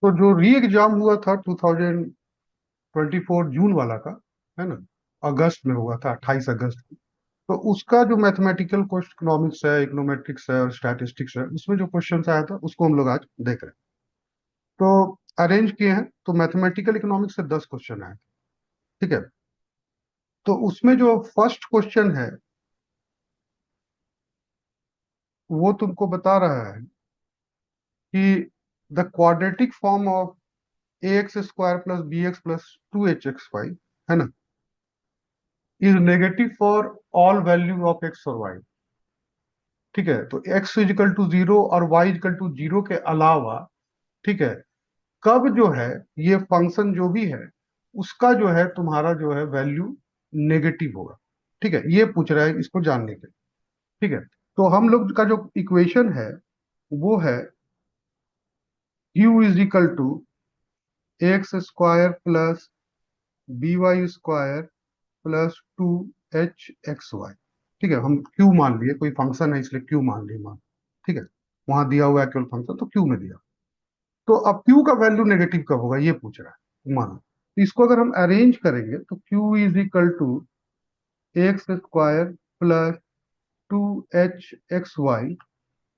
तो जो री एग्जाम हुआ था 2024 जून वाला का, है ना, अगस्त में हुआ था, 28 अगस्त को। तो उसका जो मैथमेटिकल इकोनॉमिक्स है, इकोनोमेट्रिक्स है और स्टैटिस्टिक्स है, उसमें जो क्वेश्चन आया था उसको हम लोग आज देख रहे हैं। तो अरेंज किए हैं, तो मैथमेटिकल इकोनॉमिक्स से 10 क्वेश्चन आए थे। ठीक है। तो उसमें जो फर्स्ट क्वेश्चन है वो तुमको बता रहा है कि the quadratic form of a x square plus b x plus 2 hx y, है ना, is negative for all value of x और वाई। ठीक है। तो एक्स इजिकल टू जीरो और वाई इजिकल टू जीरो के अलावा, ठीक है, कब जो है ये फंक्शन जो भी है उसका जो है तुम्हारा जो है वैल्यू नेगेटिव होगा। ठीक है, ये पूछ रहा है इसको जानने के लिए। ठीक है। तो हम लोग का जो इक्वेशन है वो है u is equal to x square plus b y square plus 2 hx y। ठीक है, हम q मान लिए, कोई फंक्शन है इसलिए q मान लिए मान। ठीक है, वहां दिया हुआ है केवल फंक्शन, तो q में दिया। तो अब q का वैल्यू नेगेटिव कब होगा ये पूछ रहा है, मानो। तो इसको अगर हम अरेंज करेंगे तो q is equal to x square plus 2 hx y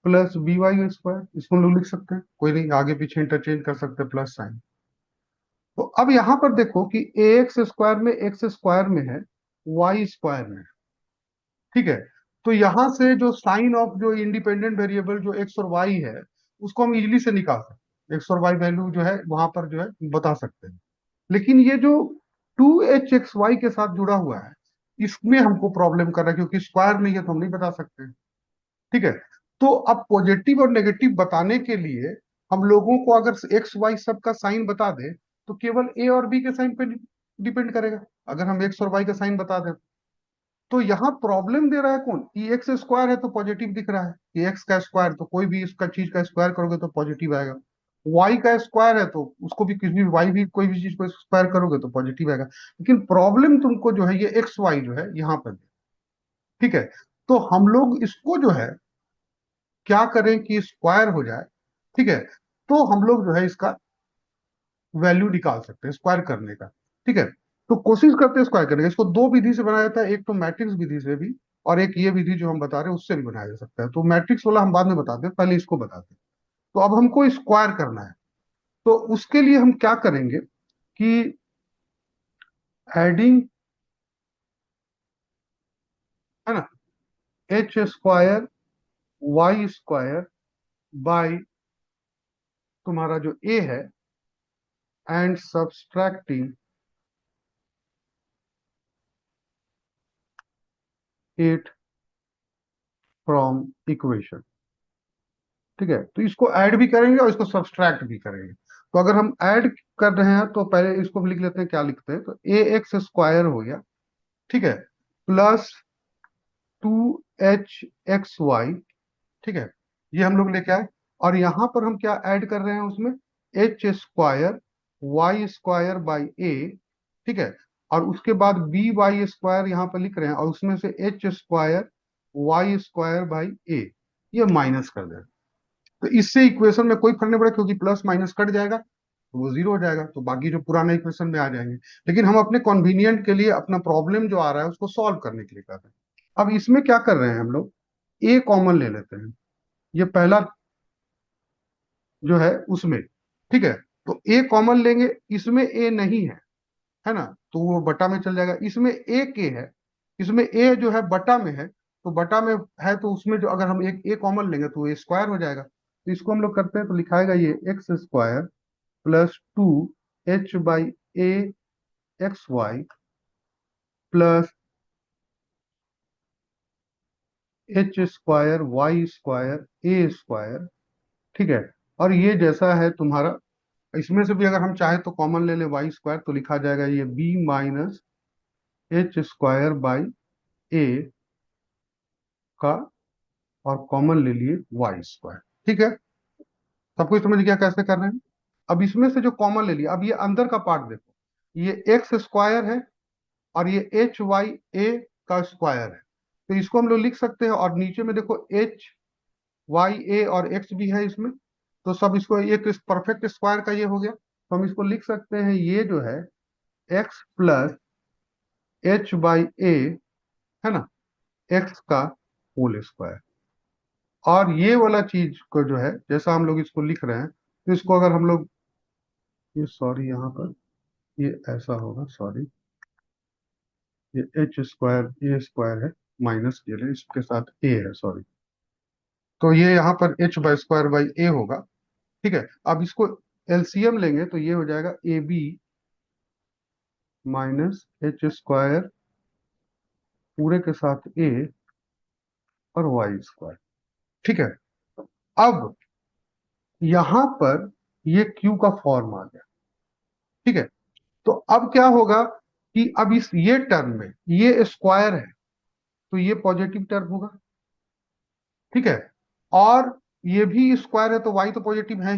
प्लस बी वाई स्क्वायर, इसको हम लोग लिख सकते हैं, कोई नहीं, आगे पीछे इंटरचेंज कर सकते हैं प्लस साइन। तो अब यहां पर देखो कि ए एक्स स्क्वायर में एक्स स्क्वायर में है, वाई स्क्वायर में है। ठीक है। तो यहां से जो साइन ऑफ जो इंडिपेंडेंट वेरिएबल जो एक्स और वाई है उसको हम इजीली से निकाल सकते हैं, एक्स और वाई वैल्यू जो है वहां पर जो है बता सकते हैं। लेकिन ये जो 2 hx y के साथ जुड़ा हुआ है इसमें हमको प्रॉब्लम कर रहा है, क्योंकि स्क्वायर नहीं है तो हम नहीं बता सकते। ठीक है। तो अब पॉजिटिव और नेगेटिव बताने के लिए हम लोगों को अगर एक्स वाई सब का साइन बता दे तो केवल ए और बी के साइन पे डिपेंड करेगा। अगर हम एक्स और वाई का साइन बता दें तो यहाँ प्रॉब्लम दे रहा है कौन, कि एक्स स्क्वायर है तो पॉजिटिव दिख रहा है, कि एक्स का स्क्वायर तो कोई भी इसका चीज का स्क्वायर करोगे तो पॉजिटिव आएगा। वाई का स्क्वायर है तो उसको भी, किसी भी वाई भी कोई भी चीज को स्क्वायर करोगे तो पॉजिटिव आएगा। लेकिन प्रॉब्लम तुमको जो है ये एक्स वाई जो है यहाँ पर। ठीक है। तो हम लोग इसको जो है क्या करें कि स्क्वायर हो जाए। ठीक है। तो हम लोग जो है इसका वैल्यू निकाल सकते हैं स्क्वायर करने का। ठीक है। तो कोशिश करते हैं स्क्वायर करने का। इसको दो विधि से बनाया जाता है, एक तो मैट्रिक्स विधि से भी, और एक ये विधि जो हम बता रहे हैं उससे भी बनाया जा सकता है। तो मैट्रिक्स वाला हम बाद में बताते हैं, पहले इसको बताते हैं। तो अब हमको स्क्वायर करना है, तो उसके लिए हम क्या करेंगे कि एडिंग, है ना, h square Y square by तुम्हारा जो ए है, and subtracting it from equation. ठीक है। तो इसको ऐड भी करेंगे और इसको सब्सट्रैक्ट भी करेंगे। तो अगर हम ऐड कर रहे हैं तो पहले इसको भी लिख लेते हैं, क्या लिखते हैं, तो ए एक्स स्क्वायर हो गया। ठीक है, प्लस 2 hx y। ठीक है, ये हम लोग लेके आए। और यहां पर हम क्या ऐड कर रहे हैं उसमें, H square Y square by A. ठीक है। और उसके बाद बी वाई स्क्वायर यहाँ पर लिख रहे हैं, और उसमें से H square Y square by A, ये माइनस कर दें। तो इससे इक्वेशन में कोई फर्क नहीं पड़ा, क्योंकि प्लस माइनस कट जाएगा तो वो जीरो हो जाएगा, तो बाकी जो पुराना इक्वेशन में आ जाएंगे। लेकिन हम अपने कन्वीनियंट के लिए अपना प्रॉब्लम जो आ रहा है उसको सॉल्व करने के लिए कर रहे हैं। अब इसमें क्या कर रहे हैं हम लोग, ए कॉमन ले लेते हैं, ये पहला जो है उसमें। ठीक है। तो ए कॉमन लेंगे, इसमें ए नहीं है ना, तो वो बटा में चल जाएगा। इसमें ए के है, इसमें ए जो है बटा में है, तो बटा में है तो उसमें जो अगर हम एक ए कॉमन लेंगे तो ए स्क्वायर हो जाएगा। तो इसको हम लोग करते हैं तो लिखाएगा ये X square plus 2 h/a xy plus H square Y square A square. ठीक है। और ये जैसा है तुम्हारा, इसमें से भी अगर हम चाहे तो कॉमन ले ले वाई स्क्वायर, तो लिखा जाएगा ये B minus H square by A का, और कॉमन ले लिए वाई स्क्वायर। ठीक है, सब कुछ समझ गया कैसे कर रहे हैं। अब इसमें से जो कॉमन ले लिया, अब ये अंदर का पार्ट देखो, ये एक्स स्क्वायर है और ये एच वाई ए का स्क्वायर है, तो इसको हम लोग लिख सकते हैं। और नीचे में देखो एच वाई ए और एक्स भी है इसमें, तो सब इसको एक परफेक्ट स्क्वायर का ये हो गया, तो हम इसको लिख सकते हैं, ये जो है एक्स प्लस एच बाई ए, है ना, एक्स का होल स्क्वायर। और ये वाला चीज को जो है जैसा हम लोग इसको लिख रहे हैं, तो इसको अगर हम लोग, ये सॉरी यहाँ पर ये ऐसा होगा, सॉरी, ये एच स्क्वायर ए स्क्वायर है, माइनस के लिए इसके साथ ए है, सॉरी। तो ये यहाँ पर एच बाई स्क्वायर बाई ए होगा। ठीक है, अब इसको एलसीएम लेंगे तो ये हो जाएगा a b minus H square पूरे के साथ ए और वाई स्क्वायर। ठीक है, अब यहां पर ये क्यू का फॉर्म आ गया। ठीक है, तो अब क्या होगा कि अब इस ये टर्म में ये स्क्वायर है, तो ये पॉजिटिव टर्म होगा। ठीक है, और ये भी स्क्वायर है तो वाई तो पॉजिटिव है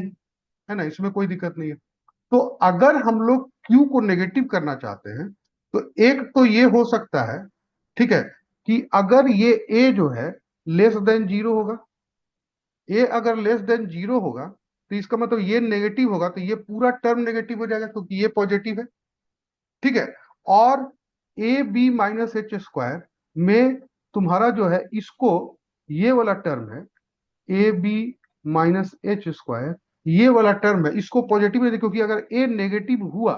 ना, इसमें कोई दिक्कत नहीं है। तो अगर हम लोग क्यू को नेगेटिव करना चाहते हैं, तो एक तो ये हो सकता है, ठीक है, कि अगर ये ए जो है लेस देन जीरो होगा, ए अगर लेस देन जीरो होगा तो इसका मतलब ये नेगेटिव होगा, तो ये पूरा टर्म नेगेटिव हो जाएगा क्योंकि ये पॉजिटिव है। ठीक है, और a b minus H square में तुम्हारा जो है इसको, ये वाला टर्म है a b minus H square, ये वाला टर्म है, इसको पॉजिटिव है क्योंकि अगर ए नेगेटिव हुआ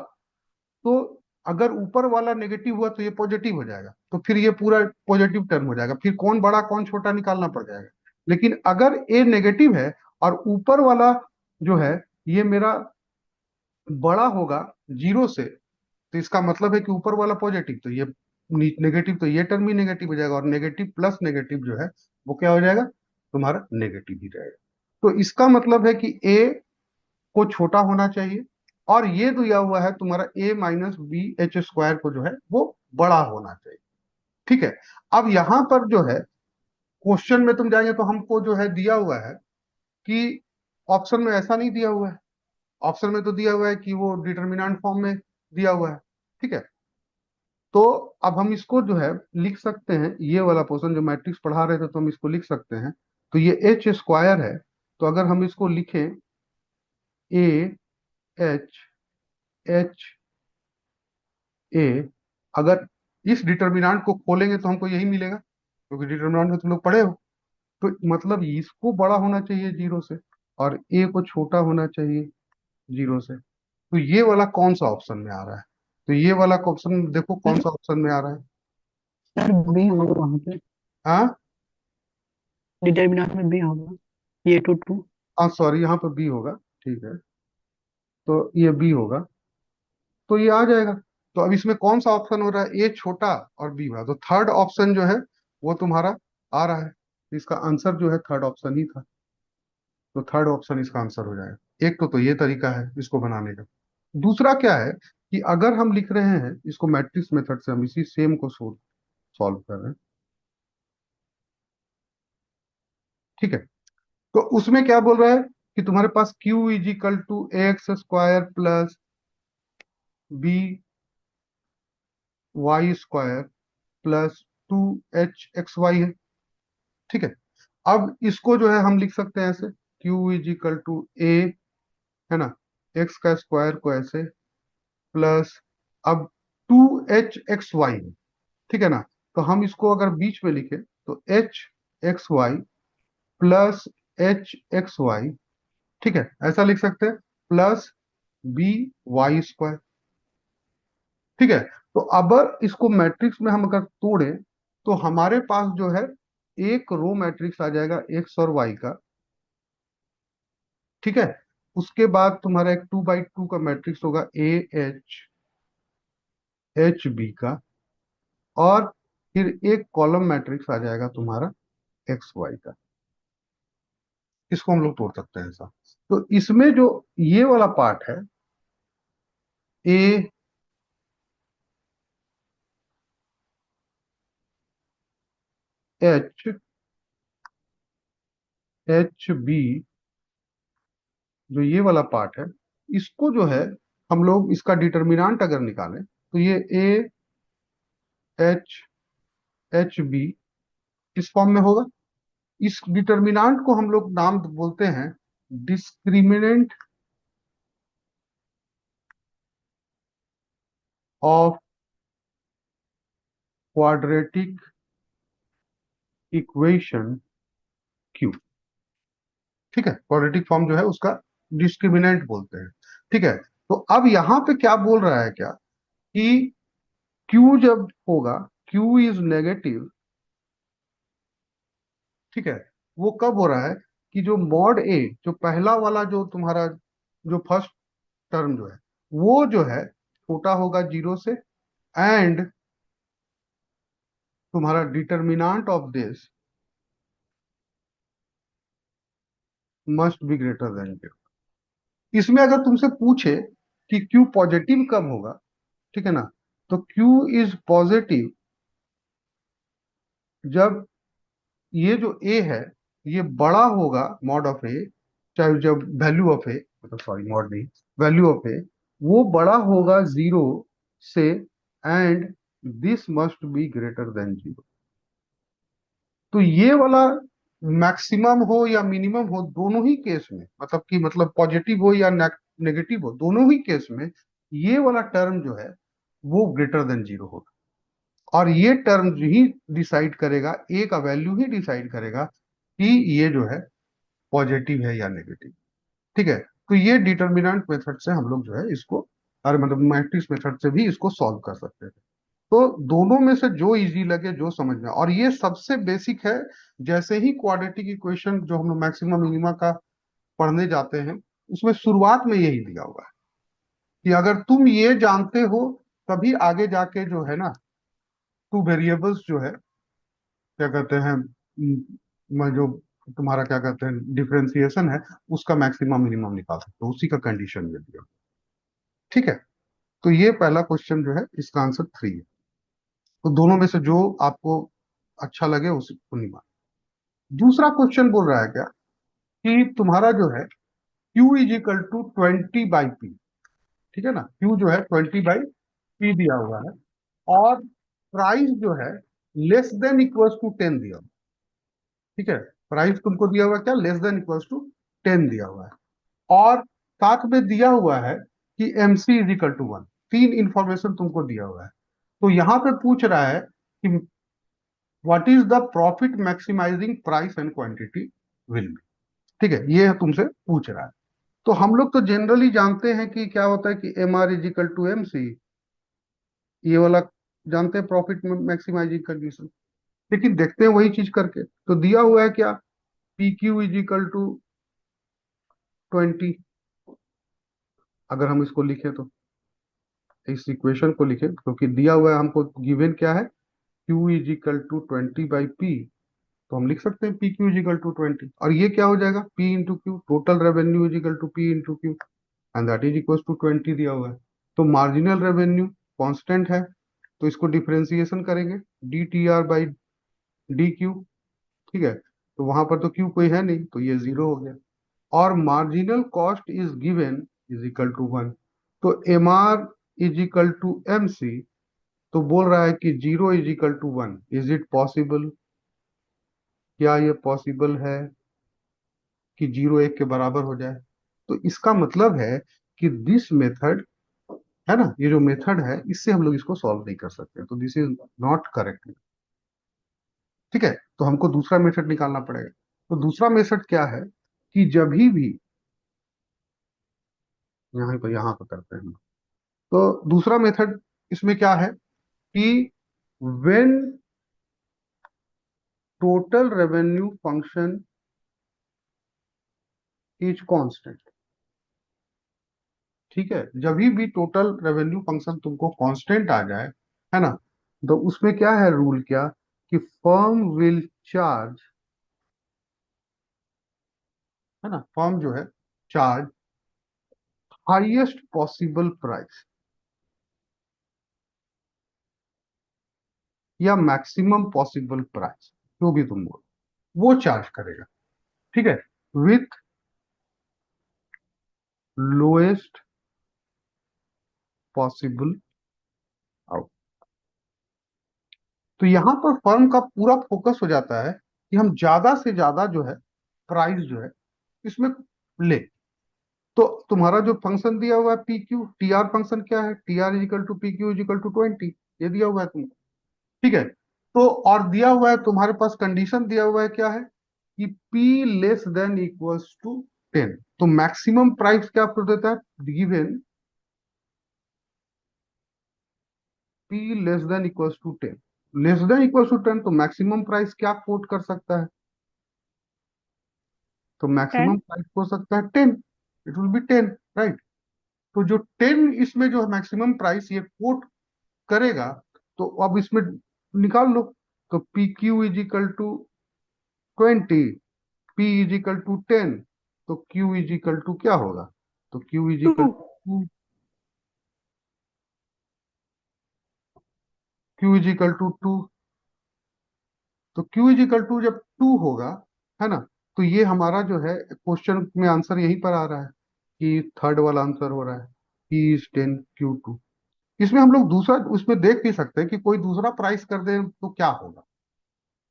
तो, अगर ऊपर वाला नेगेटिव हुआ तो ये पॉजिटिव हो जाएगा, तो फिर ये पूरा पॉजिटिव टर्म हो जाएगा, फिर कौन बड़ा कौन छोटा निकालना पड़ जाएगा। लेकिन अगर ए नेगेटिव है और ऊपर वाला जो है ये मेरा बड़ा होगा जीरो से, तो इसका मतलब है कि ऊपर वाला पॉजिटिव, तो ये नेगेटिव, तो ये टर्म भी नेगेटिव हो जाएगा, और नेगेटिव प्लस नेगेटिव जो है वो क्या हो जाएगा, तुम्हारा नेगेटिव ही रहेगा। तो इसका मतलब है कि ए को छोटा होना चाहिए, और ये दिया हुआ है तुम्हारा ए माइनस बी एच स्क्वायर को जो है वो बड़ा होना चाहिए। ठीक है, अब यहां पर जो है क्वेश्चन में तुम जाएंगे तो हमको जो है दिया हुआ है कि ऑप्शन में ऐसा नहीं दिया हुआ है, ऑप्शन में तो दिया हुआ है कि वो डिटर्मिनेंट फॉर्म में दिया हुआ है। ठीक है, तो अब हम इसको जो है लिख सकते हैं, ये वाला पोर्शन जो मैट्रिक्स पढ़ा रहे थे तो हम इसको लिख सकते हैं। तो ये एच स्क्वायर है, तो अगर हम इसको लिखें ए एच एच ए, अगर इस डिटर्मिनेंट को खोलेंगे तो हमको यही मिलेगा, क्योंकि डिटर्मिनेंट में तुम लोग पढ़े हो। तो मतलब इसको बड़ा होना चाहिए जीरो से, और ए को छोटा होना चाहिए जीरो से। तो ये वाला कौन सा ऑप्शन में आ रहा है, तो ये वाला ऑप्शन देखो कौन सर सा ऑप्शन में आ रहा है। सर बी होगा वहाँ पे। हाँ, डिटर्मिनेंट में बी होगा, ये टू टू। हाँ सॉरी, यहाँ पर बी होगा। ठीक है, तो ये बी होगा, तो ये आ जाएगा। तो अब इसमें कौन सा ऑप्शन हो रहा है, ए छोटा और बी बड़ा, तो थर्ड ऑप्शन जो है वो तुम्हारा आ रहा है। इसका आंसर जो है थर्ड ऑप्शन ही था, तो थर्ड ऑप्शन इसका आंसर हो जाएगा। एक तो ये तरीका है इसको बनाने का। दूसरा क्या है कि अगर हम लिख रहे हैं इसको मैट्रिक्स मेथड से, हम इसी सेम को सॉल्व कर रहे हैं। ठीक है, तो उसमें क्या बोल रहा है कि तुम्हारे पास Q is equal to x square plus b y square plus 2h xy है। ठीक है, अब इसको जो है हम लिख सकते हैं ऐसे, Q इज इक्वल टू ए, है ना, एक्स का स्क्वायर को ऐसे, प्लस, अब 2h xy है। ठीक है ना, तो हम इसको अगर बीच में लिखे तो h xy plus h xy, ठीक है, ऐसा लिख सकते हैं, प्लस बी वाई स्क्वायर। ठीक है, तो अब इसको मैट्रिक्स में हम अगर तोड़े तो हमारे पास जो है एक रो मैट्रिक्स आ जाएगा एक्स और वाई का। ठीक है, उसके बाद तुम्हारा एक 2 बाई 2 का मैट्रिक्स होगा ए एच एच बी का, और फिर एक कॉलम मैट्रिक्स आ जाएगा तुम्हारा एक्स वाई का। इसको हम लोग तोड़ सकते हैं ऐसा। तो इसमें जो ये वाला पार्ट है, ए एच एच बी, जो ये वाला पार्ट है, इसको जो है हम लोग इसका डिटर्मिनेंट अगर निकालें तो ये ए एच एच बी इस फॉर्म में होगा। इस डिटर्मिनेंट को हम लोग नाम बोलते हैं discriminant of quadratic equation Q. ठीक है, क्वाड्रेटिक फॉर्म जो है उसका डिस्क्रिमिनेंट बोलते हैं। ठीक है, तो अब यहां पे क्या बोल रहा है क्या, कि क्यू जब होगा, क्यू इज नेगेटिव, ठीक है, वो कब हो रहा है कि जो मॉड ए, जो पहला वाला जो तुम्हारा जो फर्स्ट टर्म जो है, वो जो है छोटा होगा जीरो से, एंड तुम्हारा determinant of this must be greater than zero. इसमें अगर तुमसे पूछे कि क्यू पॉजिटिव कब होगा, ठीक है ना, तो क्यू इज पॉजिटिव जब ये जो ए है ये बड़ा होगा मॉड ऑफ ए, चाहे जब वैल्यू ऑफ ए, मतलब सॉरी मॉड नहीं, वैल्यू ऑफ ए वो बड़ा होगा जीरो से, and this must be greater than zero. तो ये वाला मैक्सिमम हो या मिनिमम हो, दोनों ही केस में, मतलब कि मतलब पॉजिटिव हो या नेगेटिव हो, दोनों ही केस में ये वाला टर्म जो है वो ग्रेटर देन जीरो होगा। और ये टर्म ही डिसाइड करेगा, ए का वैल्यू ही डिसाइड करेगा कि ये जो है पॉजिटिव है या नेगेटिव। ठीक है, तो ये डिटर्मिनेंट मेथड से हम लोग जो है इसको, और मतलब मैट्रिक्स मेथड से भी इसको सॉल्व कर सकते हैं। तो दोनों में से जो इजी लगे, जो समझ में, और ये सबसे बेसिक है। जैसे ही क्वाड्रेटिक इक्वेशन जो हम लोग मैक्सिमम मिनिमा का पढ़ने जाते हैं, उसमें शुरुआत में यही दिया हुआ है कि अगर तुम ये जानते हो, तभी आगे जाके जो है ना, टू वेरिएबल्स जो है, क्या कहते हैं, जो तुम्हारा क्या कहते हैं डिफरेंशिएशन है, उसका मैक्सिमम मिनिमम निकाल सकते हो, उसी का कंडीशन में दिया। ठीक है, तो ये पहला क्वेश्चन जो है इसका आंसर थ्री है। तो दोनों में से जो आपको अच्छा लगे उसको निकाल। दूसरा क्वेश्चन बोल रहा है क्या, कि तुम्हारा जो है Q is equal to 20/P। ठीक है ना, Q जो है 20/P दिया हुआ है, और प्राइस जो है लेस देन इक्वल्स टू 10 दिया हुआ है। ठीक है, प्राइस तुमको दिया हुआ है क्या, लेस देन इक्वल्स टू 10 दिया हुआ है, और साथ में दिया हुआ है कि MC इज इक्वल टू 1। तीन इंफॉर्मेशन तुमको दिया हुआ है। तो यहां पे पूछ रहा है कि what is the profit maximising price and quantity will be. ठीक है, ये तुमसे पूछ रहा है। तो हम लोग तो जनरली जानते हैं कि क्या होता है कि MR is equal to MC, ये वाला जानते हैं, प्रॉफिट मैक्सिमाइजिंग कंडीशन। लेकिन देखते हैं वही चीज करके, तो दिया हुआ है क्या, PQ इज इक्वल टू 20। अगर हम इसको लिखें तो, इस इक्वेशन को लिखें, क्योंकि दिया हुआ है हमको, गिवन क्या है, Q is equal to 20/P, तो हम लिख सकते हैं PQ इज इक्वल टू 20, और ये क्या हो जाएगा, P into Q, total revenue is equal to P into Q, and that is equal to 20 दिया हुआ है। तो मार्जिनल रेवेन्यू कांस्टेंट है, तो इसको डिफरेंशिएशन करेंगे, DTR/DQ। ठीक है, तो वहां पर तो Q कोई है नहीं, तो ये जीरो हो गया, और marginal cost is given is equal to 1। तो MR is equal to MC, तो बोल रहा है कि zero is equal to 1, is it possible, क्या ये पॉसिबल है कि जीरो एक के बराबर हो जाए। तो इसका मतलब है कि दिस मेथड है ना, ये जो मेथड है इससे हम लोग इसको सॉल्व नहीं कर सकते, तो दिस इज नॉट करेक्ट। ठीक है, तो हमको दूसरा मेथड निकालना पड़ेगा। तो दूसरा मेथड क्या है, कि जब भी यहाँ पर करते हैं, तो दूसरा मेथड इसमें क्या है, कि when total revenue function is constant. ठीक है, जब भी टोटल रेवेन्यू फंक्शन तुमको कांस्टेंट आ जाए, है ना, तो उसमें क्या है रूल, क्या, कि फर्म विल चार्ज, है ना, फर्म जो है चार्ज हाईएस्ट पॉसिबल प्राइस या मैक्सिमम पॉसिबल प्राइस, जो भी तुम बोलो, वो चार्ज करेगा। ठीक है, विथ लोएस्ट पॉसिबल आउट। तो यहां पर फर्म का पूरा फोकस हो जाता है कि हम ज्यादा से ज्यादा जो है प्राइस जो है इसमें ले। तो तुम्हारा जो फंक्शन दिया हुआ है P Q, T R function क्या है, T R is equal to P Q is equal to 20, ये दिया हुआ है तुमको। ठीक है। तो और दिया हुआ है तुम्हारे पास कंडीशन दिया हुआ है क्या है कि P less than equals to 10। तो मैक्सिमम प्राइस क्या आपको देता है, given P less than equals to 10। Less than equals to 10, तो मैक्सिमम प्राइस क्या कोट कर सकता है, तो मैक्सिमम 10। प्राइस हो सकता है 10। It will be 10, right. तो जो 10 इसमें जो मैक्सिमम प्राइस ये कोट करेगा, तो अब इसमें निकाल लो। तो P Q is equal to 20, P is equal to 10, तो Q इज इक्वल टू क्या होगा, तो Q is two. Equal to, Q is equal to 2। तो Q इज इक्वल टू जब 2 होगा, है ना, तो ये हमारा जो है क्वेश्चन में आंसर यहीं पर आ रहा है कि थर्ड वाला आंसर हो रहा है, P इज 10 Q2। इसमें हम लोग दूसरा उसमें देख भी सकते हैं कि कोई दूसरा प्राइस कर दे तो क्या होगा।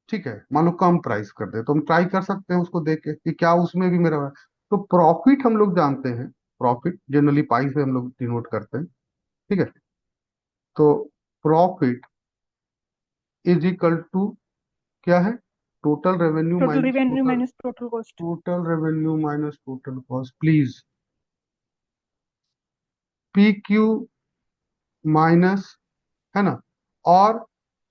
ठीक है, मान लो कम प्राइस कर दे तो हम ट्राई कर सकते हैं उसको देख के कि क्या उसमें भी मेरा है। तो प्रॉफिट हम लोग जानते हैं, प्रॉफिट जनरली पाई से हम लोग डिनोट करते हैं। ठीक है। तो प्रॉफिट इज इक्वल टू क्या है, total revenue total minus revenue total, minus total cost. Total revenue minus total cost, please. P Q minus, है ना, और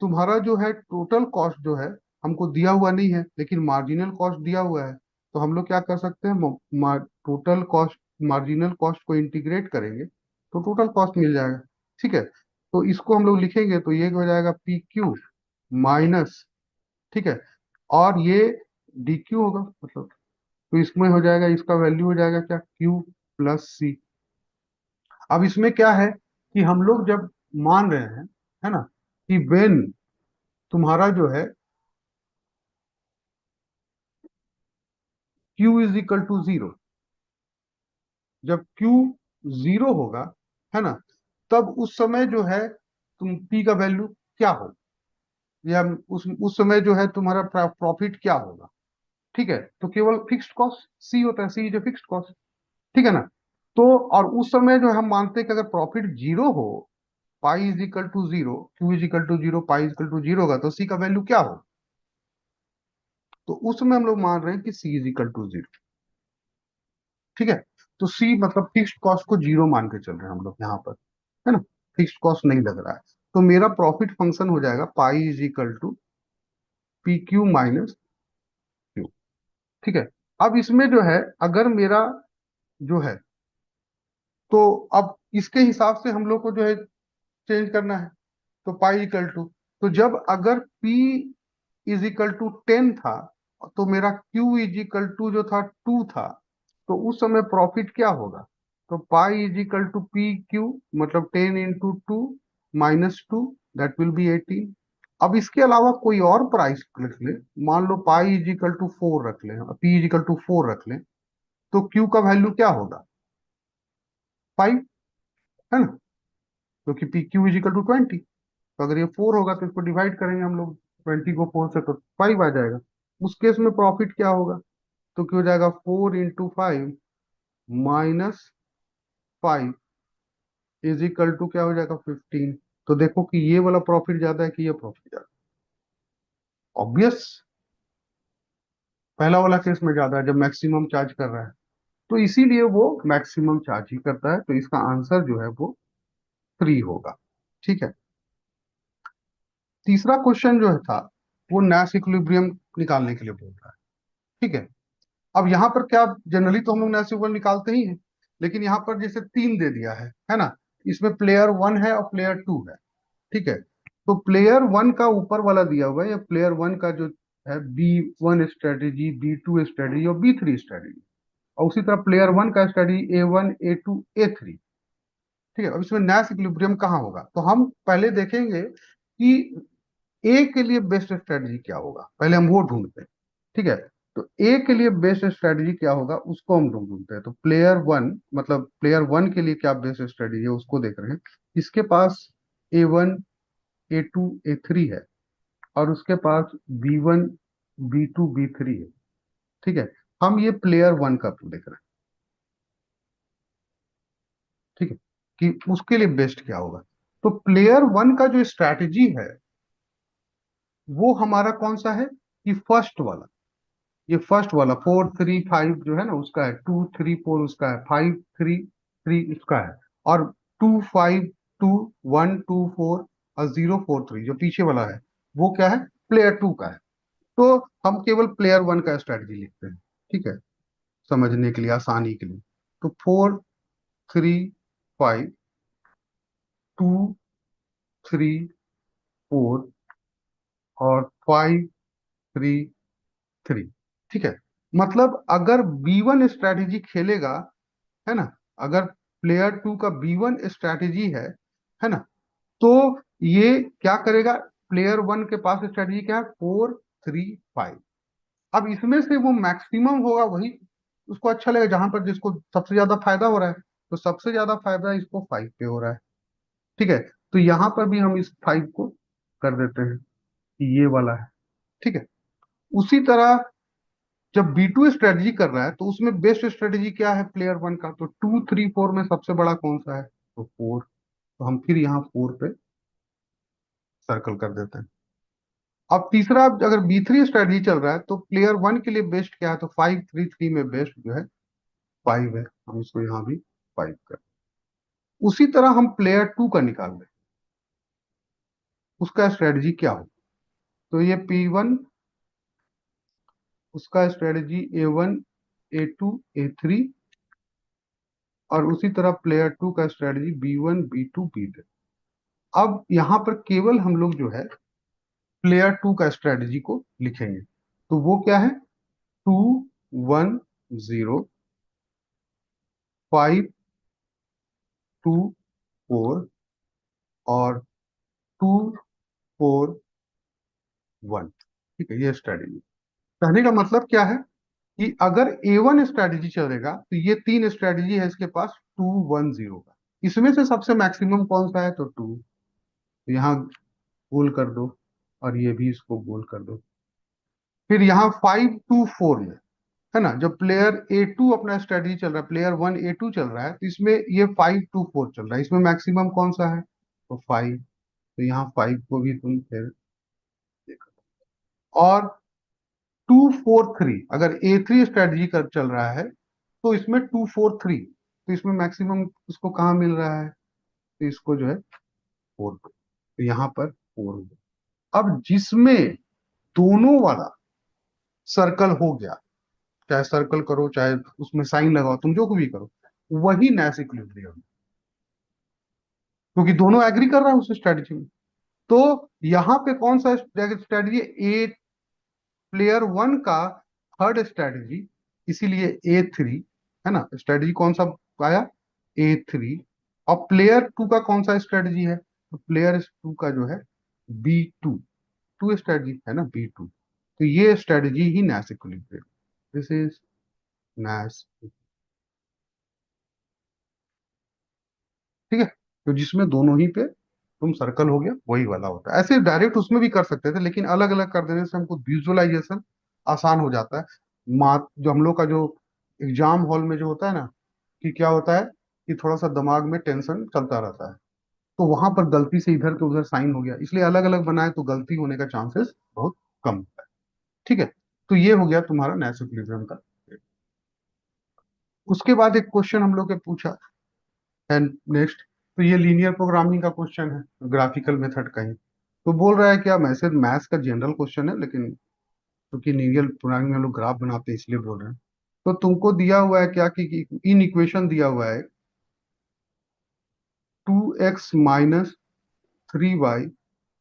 तुम्हारा जो है टोटल कॉस्ट जो है हमको दिया हुआ नहीं है लेकिन मार्जिनल कॉस्ट दिया हुआ है। तो हम लोग क्या कर सकते हैं, टोटल कॉस्ट मार्जिनल कॉस्ट को इंटीग्रेट करेंगे तो टोटल कॉस्ट मिल जाएगा। ठीक है। तो इसको हम लोग लिखेंगे तो ये हो जाएगा पी क्यू माइनस, ठीक है, और ये डी क्यू होगा मतलब, तो इसमें हो जाएगा, इसका वैल्यू हो जाएगा क्या, क्यू प्लस सी। अब इसमें क्या है कि हम लोग जब मान रहे हैं, है ना, कि वेन तुम्हारा जो है Q इज इक्वल टू 0, जब Q 0 होगा, है ना, तब उस समय जो है तुम P का वैल्यू क्या हो, या उस समय जो है तुम्हारा प्रॉफिट क्या होगा। ठीक है। तो केवल फिक्स्ड कॉस्ट C होता है, C is a fixed cost. ठीक है ना। तो और उस समय जो हम मानते हैं कि अगर प्रॉफिट 0 हो, pi is equal to 0, Q is equal to 0, pi is equal to 0 होगा, तो C का वैल्यू क्या हो, तो उस समय हम लोग मान रहे हैं कि C इज इक्वल टू 0। ठीक है। तो सी मतलब फिक्स्ड कॉस्ट को 0 मान के चल रहे हैं हम लोग यहाँ पर, है ना, फिक्स्ड कॉस्ट नहीं लग रहा है। तो मेरा प्रॉफिट फंक्शन हो जाएगा pi is equal to P Q minus Q. ठीक है। अब इसमें जो है अगर मेरा जो है, तो अब इसके हिसाब से हम लोग को जो है चेंज करना है। तो पाई इक्वल टू, तो जब अगर P इज इक्वल टू 10 था, तो मेरा Q इज इक्वल टू जो था 2 था, तो उस समय प्रॉफिट क्या होगा, तो pi is equal to P Q, मतलब 10 into 2 minus 2, that will be 18। अब इसके अलावा कोई और प्राइस रख ले, मान लो पाई इज इक्वल टू 4 रख ले, पी इज इक्वल टू 4 रख ले, तो क्यू का वैल्यू क्या होगा, 5, है ना, क्योंकि P Q is equal to 20। तो अगर ये 4 होगा तो इसको डिवाइड करेंगे हम लोग 20 को 4 से, तो 5 आ जाएगा। उस केस में प्रॉफिट क्या होगा, तो क्या हो जाएगा, 4 into 5 minus 5 is equal to क्या हो जाएगा, 15। तो देखो कि ये वाला प्रॉफिट ज्यादा है कि ये प्रॉफिट ज्यादा, ऑब्वियस पहला वाला केस में ज्यादा है जब मैक्सिमम चार्ज कर रहा है, तो इसीलिए वो मैक्सिमम चार्ज ही करता है। तो इसका आंसर जो है वो 3 होगा। ठीक है। तीसरा क्वेश्चन जो है था वो नैश इक्विलिब्रियम निकालने के लिए बोल रहा है। ठीक है। अब यहाँ पर क्या, जनरली तो हम लोग नैश इक्विलिब्रियम निकालते ही हैं, लेकिन यहाँ पर जैसे 3 दे दिया है ना, इसमें प्लेयर 1 है और प्लेयर 2 है। ठीक है। तो प्लेयर 1 का ऊपर वाला दिया हुआ है, या प्लेयर 1 का जो है B1 स्ट्रेटेजी, B2 स्ट्रेटेजी और B3 स्ट्रेटेजी, और उसी तरह प्लेयर 1 का स्ट्रेटेजी A1 A2 A3। ठीक है। अब इसमें नैश इक्विलिब्रियम कहाँ होगा, तो हम पहले देखेंगे कि ए के लिए बेस्ट स्ट्रेटजी क्या होगा, पहले हम वो ढूंढते हैं। ठीक है। तो ए के लिए बेस्ट स्ट्रेटजी क्या होगा उसको हम लोग ढूंढते हैं। तो प्लेयर 1 मतलब प्लेयर 1 के लिए क्या बेस्ट स्ट्रेटजी है उसको देख रहे हैं। इसके पास A1 A2 A3 है, और उसके पास B1 B2 B3 है। ठीक है। हम ये प्लेयर 1 का देख रहे हैं। ठीक है, कि उसके लिए बेस्ट क्या होगा। तो प्लेयर वन का जो स्ट्रैटेजी है वो हमारा कौन सा है, कि फर्स्ट वाला, ये फर्स्ट वाला 4-3-5 जो है ना उसका है, 2-3-4 उसका है, 5-3-3 उसका है, और 2-5-2-1-2-4 और 0-4-3 जो पीछे वाला है वो क्या है, प्लेयर टू का है। तो हम केवल प्लेयर वन का स्ट्रैटेजी लिखते हैं, ठीक है, समझने के लिए, आसानी के लिए। तो 4-3-5, 2-3-4 और 5-3-3, ठीक है। मतलब अगर B1 स्ट्रैटेजी खेलेगा, है ना, अगर प्लेयर टू का B1 स्ट्रैटेजी है ना, तो ये क्या करेगा, प्लेयर वन के पास स्ट्रैटेजी क्या है, 4-3-5। अब इसमें से वो मैक्सिमम होगा वही उसको अच्छा लगेगा, जहां पर जिसको सबसे ज्यादा फायदा हो रहा है, तो सबसे ज्यादा फायदा इसको 5 पे हो रहा है, ठीक है। तो यहां पर भी हम इस 5 को कर देते हैं कि ये वाला है, ठीक है। उसी तरह जब B2 स्ट्रेटजी कर रहा है तो उसमें बेस्ट स्ट्रेटजी क्या है प्लेयर वन का, तो 2-3-4 में सबसे बड़ा कौन सा है, तो 4। तो हम फिर यहाँ 4 पे सर्कल कर देते हैं। अब तीसरा, अगर B3 स्ट्रेटजी चल रहा है तो प्लेयर वन के लिए बेस्ट क्या है, तो 5-3-3 में बेस्ट जो है 5 है, हम इसको यहाँ भी 5 कर। उसी तरह हम प्लेयर टू का निकाल रहे हैं, उसका स्ट्रेटजी क्या हो, तो ये P1, उसका स्ट्रेटजी A1 A2 A3, और उसी तरह प्लेयर टू का स्ट्रेटजी B1 B2 B3। अब यहां पर केवल हम लोग जो है प्लेयर टू का स्ट्रेटजी को लिखेंगे, तो वो क्या है, 2-1-0, 5-2-4 और 2-4-1, ठीक है, ये स्ट्रेटजी। कहने का मतलब क्या है, कि अगर A1 स्ट्रेटजी चलेगा तो ये तीन स्ट्रेटजी है इसके पास 2-1-0 का, इसमें से सबसे मैक्सिमम कौन सा है, तो 2। तो यहाँ गोल कर दो, और ये भी इसको गोल कर दो। फिर यहाँ 5-2-4 में, है ना, जब प्लेयर A2 अपना स्ट्रेटजी चल रहा है, प्लेयर वन A2 चल रहा है, तो इसमें ये 5-2-4 चल रहा है, इसमें मैक्सिमम कौन सा है, तो 5। तो यहाँ 5 को भी तुम फिर देखो। और 2-4-3, अगर A3 स्ट्रेटजी कर चल रहा है तो इसमें 2-4-3, तो इसमें मैक्सिमम इसको कहाँ मिल रहा है, तो इसको जो है 4 पे, तो यहाँ पर 4 हो गया। अब जिसमें दोनों वाला सर्कल हो गया, चाहे सर्कल करो चाहे उसमें साइन लगाओ, तुम जो भी करो, वही नैश इक्विलिब्रियम, क्योंकि दोनों एग्री कर रहा है उस स्ट्रेटजी में। तो यहाँ पे कौन सा स्ट्रेटजी, ए प्लेयर वन का थर्ड स्ट्रेटजी, इसीलिए A3, है ना, स्ट्रेटजी कौन सा आया, A3। और प्लेयर टू का कौन सा स्ट्रेटजी है, तो प्लेयर टू का जो है B2, टू स्ट्रेटजी है ना, B2। तो ये strategy he Nash equilibrium, this is Nash, ठीक है। तो जिसमें दोनों ही पे तुम सर्कल हो गया वही वाला होता है। ऐसे डायरेक्ट उसमें भी कर सकते थे, लेकिन अलग अलग कर देने से हमको विजुअलाइजेशन आसान हो जाता है। जो हम लोग का जो एग्जाम हॉल में जो होता है ना, कि क्या होता है, कि थोड़ा सा दिमाग में टेंशन चलता रहता है, तो वहां पर गलती से इधर के उधर साइन हो गया, इसलिए अलग अलग बनाए तो गलती होने का चांसेस बहुत कम होता है, ठीक है। तो ये हो गया तुम्हारा नैश इक्विलिब्रियम का। उसके बाद एक क्वेश्चन हम लोग के पूछा है नेक्स्ट, तो ये लीनियर प्रोग्रामिंग का क्वेश्चन है, ग्राफिकल मेथड का ही। तो बोल रहा है क्या, मैसेज मैथ्स का जनरल क्वेश्चन है, लेकिन क्योंकि लीनियर प्रोग्रामिंग में हम लोग ग्राफ बनाते हैं इसलिए बोल रहे हैं। तो तुमको दिया हुआ है क्या, कि इन इक्वेशन दिया हुआ है 2x - 3y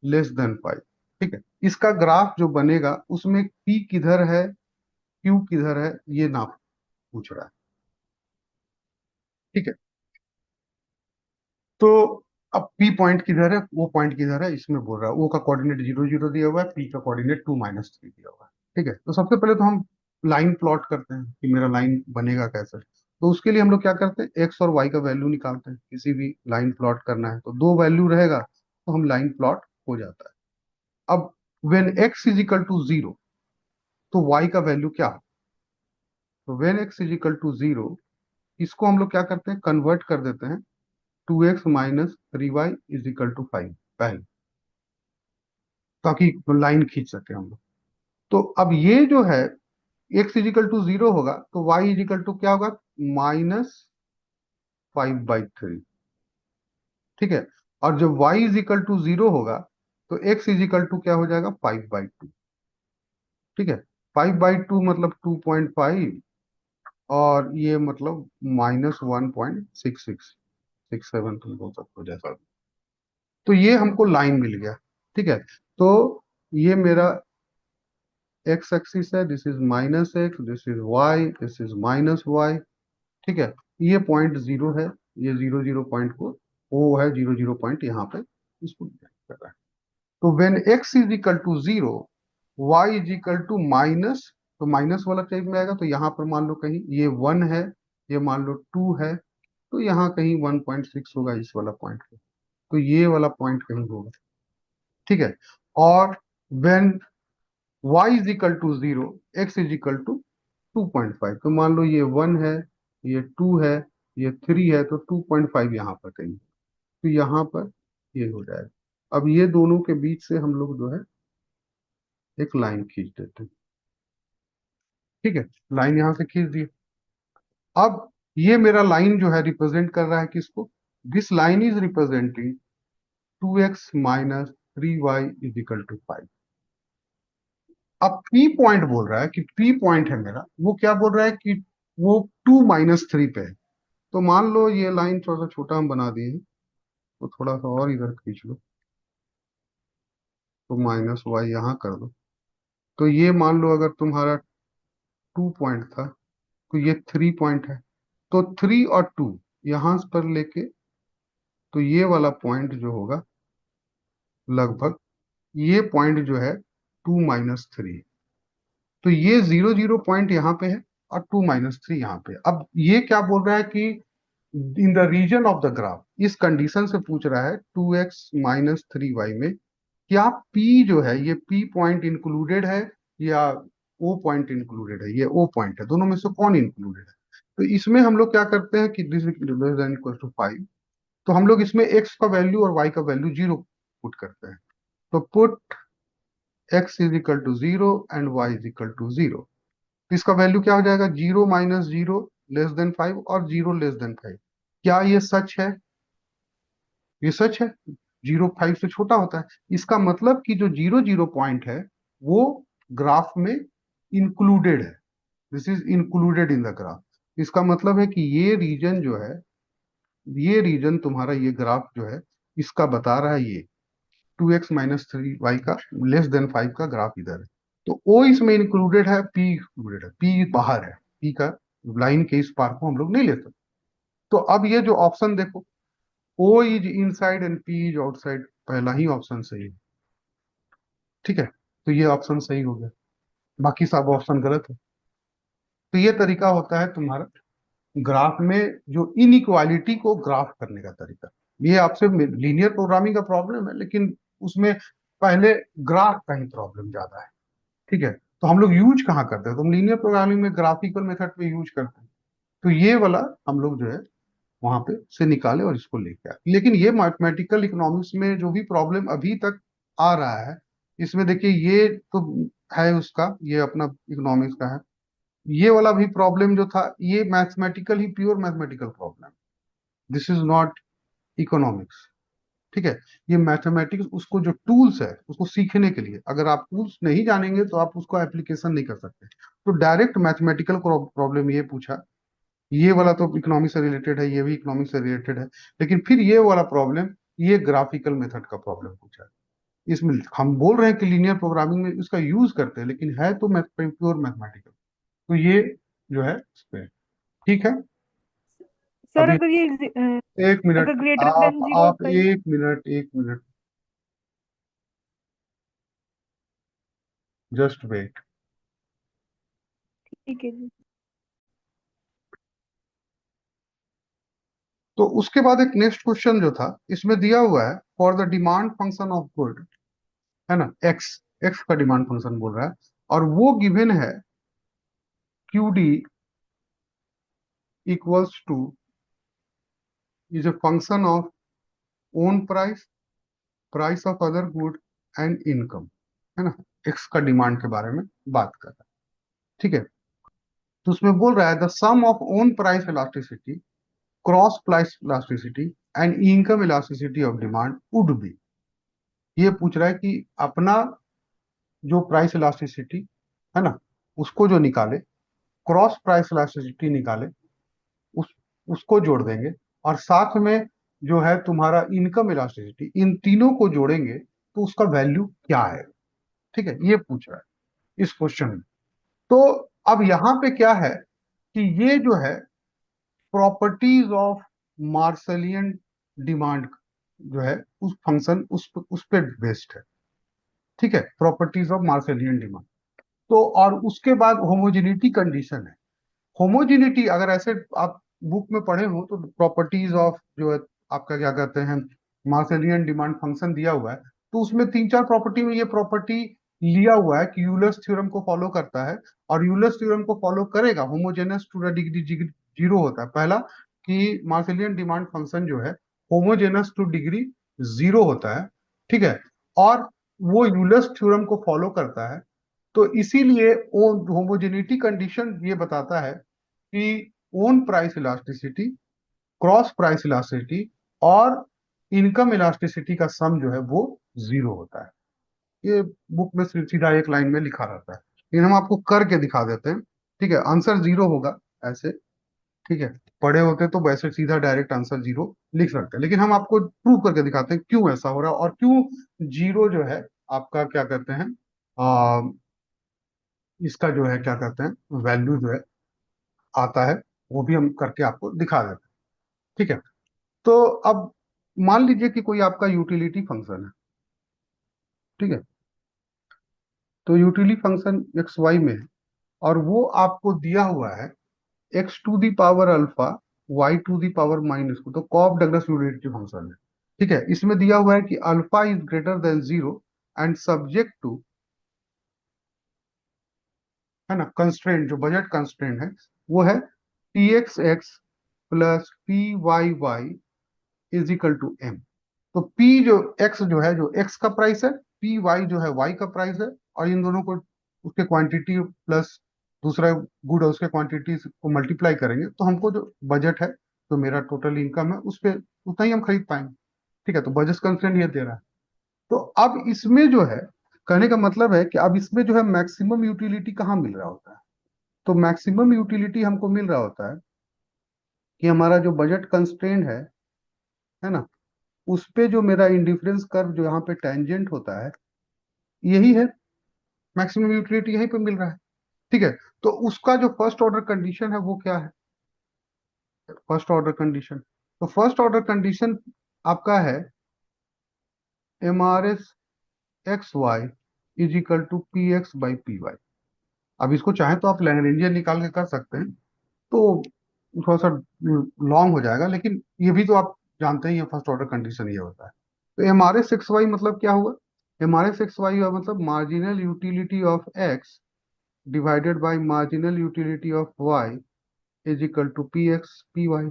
<5, ठीक है। इसका ग्राफ जो बनेगा उसमें p किधर है, q किधर है, ये ना पूछ रहा है, ठीक है। तो अब P पॉइंट किधर है, वो पॉइंट किधर है, इसमें बोल रहा है। O का कोऑर्डिनेट 0-0 दिया हुआ है, P का कोऑर्डिनेट 2-3 दिया हुआ है, ठीक है। तो सबसे पहले तो हम लाइन प्लॉट करते हैं कि मेरा लाइन बनेगा कैसे। तो उसके लिए हम लोग क्या करते हैं, एक्स और वाई का वैल्यू निकालते हैं, किसी भी लाइन प्लॉट करना है तो दो वैल्यू रहेगा तो हम लाइन प्लॉट हो जाता है। अब वेन x = 0, तो y का वैल्यू क्या है, तो वेन x = 0, इसको हम लोग क्या करते हैं, कन्वर्ट कर देते हैं 2x minus 3y is equal to 5 पहले, ताकि लाइन खींच सके हम लोग। तो अब ये जो है x इज इक्वल टू 0 होगा तो y इज इक्वल टू क्या होगा, -5/3। ठीक है, और जब y इज इक्वल टू 0 होगा तो x इज इक्वल टू क्या हो जाएगा, 5/2। ठीक है, 5/2 मतलब 2.5, और ये मतलब -1.6667 तुम बोल सकते हो जैसा। तो ये हमको लाइन मिल गया। ठीक है, तो ये मेरा x एक्सिस है, this is -x, this is y, this is -y। ठीक है, ये पॉइंट 0 है, ये 0 0 पॉइंट को, वो है 0 0 पॉइंट यहाँ पे इसको कर रहा है। तो when x is equal to 0, y is equal to minus, तो माइनस वाला टाइप में आएगा, तो यहाँ पर मान लो कहीं ये 1 है, ये मान लो 2 है, तो यहाँ कहीं 1.6 होगा इस वाला पॉइंट पे, तो ये वाला पॉइंट कहीं होगा। ठीक है, और when y is equal to 0, x is equal to 2.5, तो मान लो ये 1 है, ये 2 है, ये 3 है, तो 2.5 यहाँ पर कहीं, तो यहाँ पर ये हो जाएगा। अब ये दोनों के बीच से हम लोग जो है एक लाइन खींच देते हैं। ठीक है, लाइन यहां से खींच दी। अब ये मेरा लाइन जो है रिप्रेजेंट कर रहा है किसको, this line is representing 2x minus 3y is equal to 5। अब पी पॉइंट बोल रहा है कि पी पॉइंट है मेरा, वो क्या बोल रहा है कि वो 2 - 3 पे है। तो मान लो ये लाइन थोड़ा सा छोटा हम बना दिए हैं, तो थोड़ा सा और इधर खींच लो, तो -y यहाँ कर दो। तो ये मान लो अगर तुम्हारा 2 पॉइंट था, तो ये 3 पॉइंट है, तो 3 और 2 यहां पर लेके, तो ये वाला पॉइंट जो होगा लगभग, ये पॉइंट जो है 2 - 3, तो ये 0 0 पॉइंट यहाँ पे है, और 2 - 3 यहाँ पे। अब ये क्या बोल रहा है कि in the region of the graph, इस कंडीशन से पूछ रहा है 2x - 3y में क्या P जो है, ये P पॉइंट इंक्लूडेड है या O पॉइंट इंक्लूडेड है, ये O पॉइंट है, दोनों में से कौन इंक्लूडेड है। तो इसमें हम लोग क्या करते हैं कि दिस इक्वल टू 5, तो हम लोग इसमें x का वैल्यू और y का वैल्यू 0 पुट करते हैं। तो put x is equal to 0 and y is equal to 0। इसका वैल्यू क्या हो जाएगा, 0 - 0 लेस देन 5 और 0 <5। क्या ये सच है, ये सच है, 0 5 से छोटा होता है। इसका मतलब कि जो 0 0 पॉइंट है वो ग्राफ में इंक्लूडेड है, this is included in the graph. इसका मतलब है कि ये रीजन जो है, ये रीजन तुम्हारा, ये ग्राफ जो है इसका बता रहा है ये 2x - 3y का लेस देन 5 का ग्राफ इधर है। तो ओ इसमें इंक्लूडेड है, पी इंक्लूडेड है, पी बाहर है, पी का लाइन के इस पार को हम लोग नहीं ले सकते। तो अब ये जो ऑप्शन देखो, O is inside and P is outside, पहला ही ऑप्शन सही है। ठीक है, तो ये ऑप्शन सही हो गया, बाकी सब ऑप्शन गलत है। तो ये तरीका होता है तुम्हारा ग्राफ में जो इनइक्वालिटी को ग्राफ करने का तरीका। ये आपसे लीनियर प्रोग्रामिंग का प्रॉब्लम है, लेकिन उसमें पहले ग्राफ का ही प्रॉब्लम ज्यादा है। ठीक है, तो हम लोग यूज कहाँ करते हैं, तो हम लीनियर प्रोग्रामिंग में ग्राफिकल मेथड पे यूज करते हैं। तो ये वाला हम लोग जो है वहां पे से निकाले और इसको लेके आए। लेकिन ये मैथमेटिकल इकोनॉमिक्स में जो भी प्रॉब्लम अभी तक आ रहा है, इसमें देखिए ये तो है उसका, ये अपना इकोनॉमिक्स का है। ये वाला भी प्रॉब्लम जो था ये mathematical he, pure mathematical problem, this is not economics. ठीक है, ये मैथमेटिक्स उसको जो टूल्स है उसको सीखने के लिए, अगर आप टूल्स नहीं जानेंगे तो आप उसको एप्लीकेशन नहीं कर सकते। तो डायरेक्ट मैथमेटिकल प्रॉब्लम ये पूछा, ये वाला तो इकोनॉमिक्स से रिलेटेड है, ये भी इकोनॉमिक्स से रिलेटेड है, लेकिन फिर ये वाला प्रॉब्लम ये ग्राफिकल मेथड का प्रॉब्लम पूछा है। इसमें हम बोल रहे हैं कि लीनियर प्रोग्रामिंग में इसका यूज करते हैं, लेकिन है तो प्योर मैथमेटिकल। तो ये जो है इस पे ठीक है। सर अभी अगर ये एक मिनट, अगर ग्रेटर देन आप जीरो आप होता है। एक मिनट, एक मिनट, जस्ट वेट। ठीक है जी। तो उसके बाद एक नेक्स्ट क्वेश्चन जो था इसमें दिया हुआ है, for the demand function of good, है ना, एक्स, एक्स का डिमांड फंक्शन बोल रहा है, और वो गिवन है Q D equals two is a function of own price, price of other good and income, है ना। एक्स का डिमांड के बारे में बात कर रहा है, ठीक है। तो उसमें बोल रहा है the sum of own price elasticity, cross price elasticity and income elasticity of demand would be. ये पूछ रहा है कि अपना जो प्राइस इलास्टिसिटी है ना, उसको जो निकाले, क्रॉस प्राइस इलास्टिसिटी निकाले, उस उसको जोड़ देंगे, और साथ में जो है तुम्हारा इनकम इलास्टिसिटी, इन तीनों को जोड़ेंगे तो उसका वैल्यू क्या है, ठीक है। ये पूछ रहा है इस क्वेश्चन में। तो अब यहां पे क्या है कि ये जो है प्रॉपर्टीज ऑफ मार्सेलियन डिमांड जो है उस फंक्शन उस पे बेस्ड है, ठीक है। Properties of Marshallian demand. तो और उसके बाद होमोजेनिटी कंडीशन है। होमोजेनिटी अगर ऐसे आप बुक में पढ़े हो तो प्रॉपर्टीज ऑफ जो है आपका क्या कहते हैं मार्सेलियन डिमांड फंक्शन दिया हुआ है, तो उसमें तीन चार प्रॉपर्टी में ये प्रॉपर्टी लिया हुआ है कि यूलर्स थ्योरम को फॉलो करता है, और यूलर्स थ्योरम को फॉलो करेगा homogeneous to the degree zero होता है पहला, कि मार्सेलियन डिमांड फंक्शन जो है होमोजेनस टू डिग्री जीरो होता है, ठीक है। और वो यूलर्स थ्योरम को फॉलो करता है। तो इसीलिए वो होमोजेनिटी कंडीशन ये बताता है कि own price elasticity, cross price elasticity और इनकम इलास्टिसिटी का सम जो है वो जीरो होता है। ये बुक में सीधा एक लाइन में लिखा रहता है, लेकिन हम आपको करके दिखा देते हैं, ठीक है। आंसर जीरो होगा ऐसे, ठीक है। पढ़े होते तो वैसे सीधा डायरेक्ट आंसर जीरो लिख सकते हैं, लेकिन हम आपको प्रूव करके दिखाते हैं क्यों ऐसा हो रहा है और क्यों जीरो जो है आपका क्या कहते हैं इसका जो है क्या कहते हैं वैल्यू जो है आता है, वो भी हम करके आपको दिखा देते हैं, ठीक है। तो अब मान लीजिए कि कोई आपका यूटिलिटी फंक्शन है, ठीक है। तो यूटिलिटी फंक्शन एक्स वाई में है, और वो आपको दिया हुआ है x to the power alpha y to the power minus को, तो कॉफ डगलस यूटिलिटी फंक्शन है, ठीक है। इसमें दिया हुआ है कि alpha is greater than zero and subject to, है ना, कंस्ट्रेंट जो बजट कंस्ट्रेंट है वो है P x x plus P y y is equal to M. तो P जो X जो है जो X का प्राइस है, पी वाई जो है Y का प्राइस है, और इन दोनों को उसके क्वांटिटी प्लस दूसरा गुड है उसके क्वांटिटी को मल्टीप्लाई करेंगे तो हमको जो बजट है, जो मेरा टोटल इनकम है, उस पर उतना ही हम खरीद पाएंगे, ठीक है। तो बजट कंस्ट्रेंट ये दे रहा है। तो अब इसमें जो है कहने का मतलब है कि अब इसमें जो है मैक्सिमम यूटिलिटी कहाँ मिल रहा होता है। तो मैक्सिमम यूटिलिटी हमको मिल रहा होता है कि हमारा जो बजट कंस्ट्रेंट है ना, उस पे जो मेरा इंडिफरेंस कर्व जो यहाँ पे टेंजेंट होता है, यही है मैक्सिमम यूटिलिटी, यहीं पे मिल रहा है, ठीक है। तो उसका जो फर्स्ट ऑर्डर कंडीशन है वो क्या है, फर्स्ट ऑर्डर कंडीशन। तो फर्स्ट ऑर्डर कंडीशन आपका है M R S x y is equal to P x by P y. अब इसको चाहे तो आप लैग्रेंजियन निकाल के कर सकते हैं, तो थोड़ा सा लॉन्ग हो जाएगा, लेकिन ये भी तो आप जानते ही हैं फर्स्ट ऑर्डर कंडीशन ये होता है। तो M R S x Y मतलब क्या हुआ, M R S x Y मतलब marginal utility of X divided by marginal utility of Y is equal to P X P Y,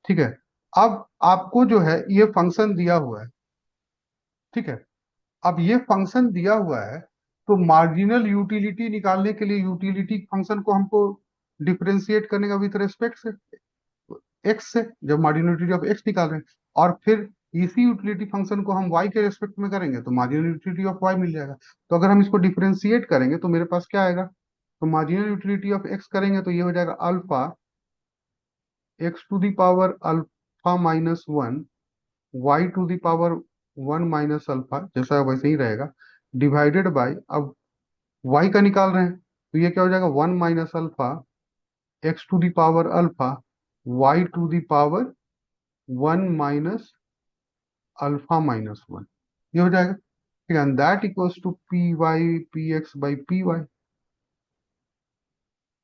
ठीक है। अब आपको जो है ये फंक्शन दिया हुआ है, ठीक है। अब ये फंक्शन दिया हुआ है, तो मार्जिनल यूटिलिटी निकालने के लिए यूटिलिटी फंक्शन को हमको डिफरेंशिएट करने का विथ रेस्पेक्ट से एक्स से, जब मार्जिनल यूटिलिटी ऑफ एक्स निकाल रहे हैं, और फिर इसी यूटिलिटी फंक्शन को हम वाई के रेस्पेक्ट में करेंगे तो मार्जिनल यूटिलिटी ऑफ वाई मिल जाएगा। तो अगर हम इसको डिफरेंशिएट करेंगे तो मेरे पास क्या आएगा, तो मार्जिनल यूटिलिटी ऑफ एक्स करेंगे तो ये हो जाएगा alpha x to the power alpha minus one y to the power one minus alpha, जैसा है वैसे ही रहेगा, डिवाइडेड बाय, अब वाई का निकाल रहे हैं तो ये क्या हो जाएगा one minus alpha x to the power alpha y to the power one minus alpha minus one, ये हो जाएगा, ठीक है। That equals to P y P x by P Y,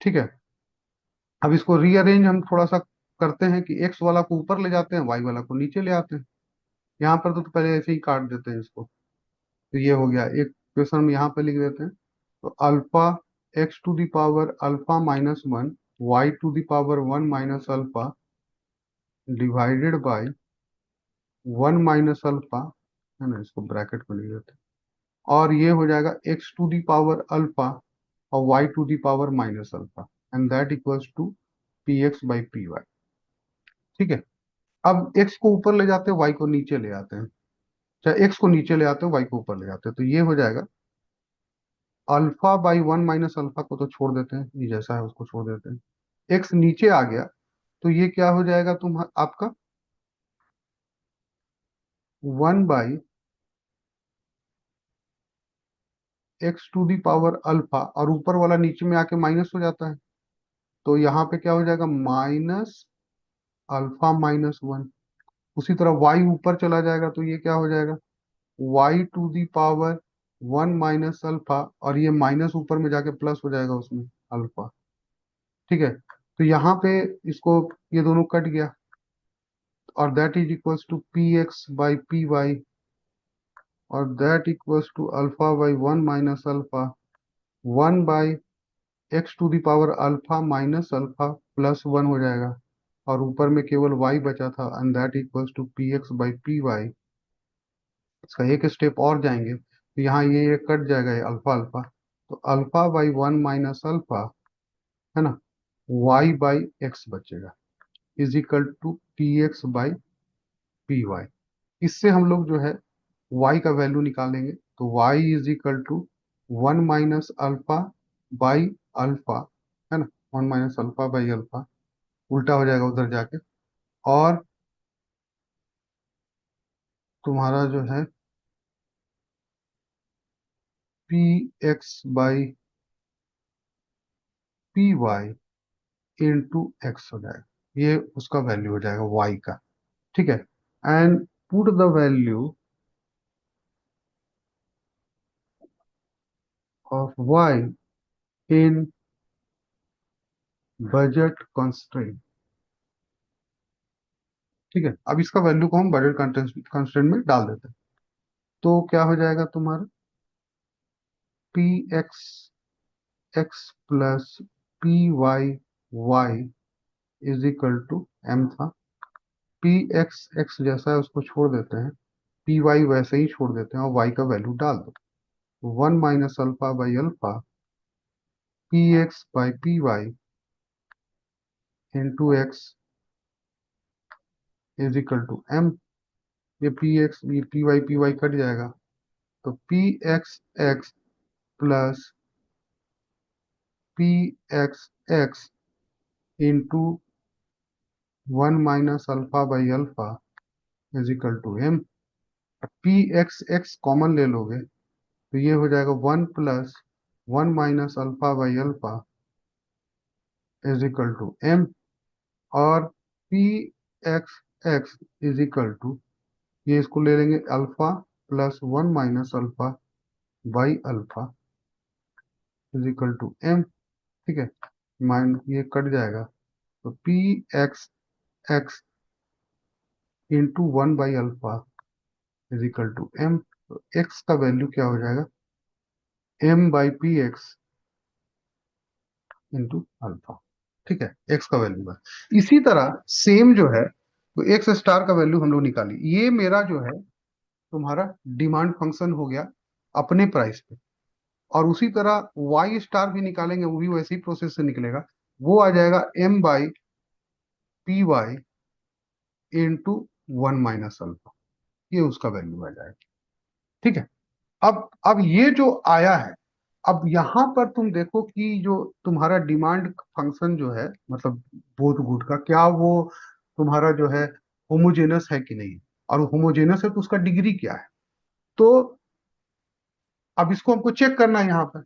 ठीक है। अब इसको रीअरेंज हम थोड़ा सा करते हैं कि एक्स वाला को ऊपर ले जाते हैं, वाई वाला को नीचे ले आते हैं। यहाँ पर तो पहले ऐसे ही काट देते हैं इसको, तो ये हो गया एक क्वेश्चन हम यहाँ पे लिख देते हैं। तो alpha x to the power alpha minus one y to the power one minus alpha divided by 1 - alpha, है ना, इसको ब्रैकेट में लिख देते हैं, और ये हो जाएगा x⁴ और y⁴ and that equals to px/py। ठीक है। अब x को ऊपर ले जाते हैं, y को नीचे ले आते हैं, चाहे x को नीचे ले आते हैं, y को ऊपर ले जाते हैं, तो ये हो जाएगा α/1 - अल्फा को तो छोड़ देते हैं, ये जैसा है उसको छोड़ देते हैं, x नीचे आ गया, तो ये क्या हो जाएगा आपका 1/x⁴ और ऊपर वाला नीचे में आके माइनस हो जाता है, तो यहाँ पे क्या हो जाएगा -α - 1। उसी तरह y ऊपर चला जाएगा, तो ये क्या हो जाएगा y⁴ 1 - अल्फा, और ये माइनस ऊपर में जाके प्लस हो जाएगा उसमें अल्फा। ठीक है। तो यहाँ पे इसको, ये दोनों कट गया, और that is equals to px/py, और that equals to α/1 - alpha 1/x⁴ α - alpha +1 हो जाएगा, और ऊपर में केवल y बचा था, and that equals to px/py। इसका एक स्टेप और जाएंगे, तो यहाँ ये कट जाएगा, ये अल्फा अल्फा, तो α/1 - अल्फा, है ना, y/x बचेगा, इज इक्वल टू px/py। इससे हम लोग जो है y का वैल्यू निकालेंगे, तो y इज इक्वल टू 1 - अल्फा/अल्फा, है ना, 1 - अल्फा/अल्फा, उल्टा हो जाएगा उधर जाके, और तुम्हारा जो है px/py इंटू एक्स हो जाएगा, ये उसका वैल्यू हो जाएगा y का। ठीक है। And put the value of y in budget constraint. ठीक है, अब इसका वैल्यू को हम बजट कंस्ट्रेंट में डाल देते हैं, तो क्या हो जाएगा तुम्हारा P x x plus py is equal to m था, पी एक्स एक्स जैसा है उसको छोड़ देते हैं, पी वाई वैसे ही छोड़ देते हैं, और y का वैल्यू डाल दो, 1 - alpha alpha px/py into X is equal to m। ये पी वाई कट जाएगा, तो P x x plus P x X into 1 - alpha alpha is equal to m। P x X common ले लोगे, तो ये हो जाएगा 1 + 1 - alpha alpha is equal to m, और P x X is equal to, ये इसको ले लेंगे α +1 - alpha alpha is equal to m। ठीक है, माइंड ये कट जाएगा, तो पी एक्स एक्स इंटू 1/अल्फा इज इक्वल टू m, तो x का वैल्यू क्या हो जाएगा m/px इंटू अल्फा। ठीक है, x का वैल्यू है। इसी तरह सेम जो है, तो एक्स स्टार का वैल्यू हम लोग निकाली, ये मेरा जो है तुम्हारा डिमांड फंक्शन हो गया अपने प्राइस पे, और उसी तरह वाई स्टार भी निकालेंगे, वो भी वैसे ही प्रोसेस से निकलेगा, वो आ जाएगा m/py इंटू 1 - अल्फा, ये उसका वैल्यू आ जाएगा। ठीक है। अब ये जो आया है, अब यहां पर तुम देखो कि जो तुम्हारा डिमांड फंक्शन जो है, मतलब बोथ गुड का, क्या वो तुम्हारा जो है होमोजेनस है कि नहीं, और होमोजेनस है तो उसका डिग्री क्या है, तो अब इसको हमको चेक करना है यहाँ पर।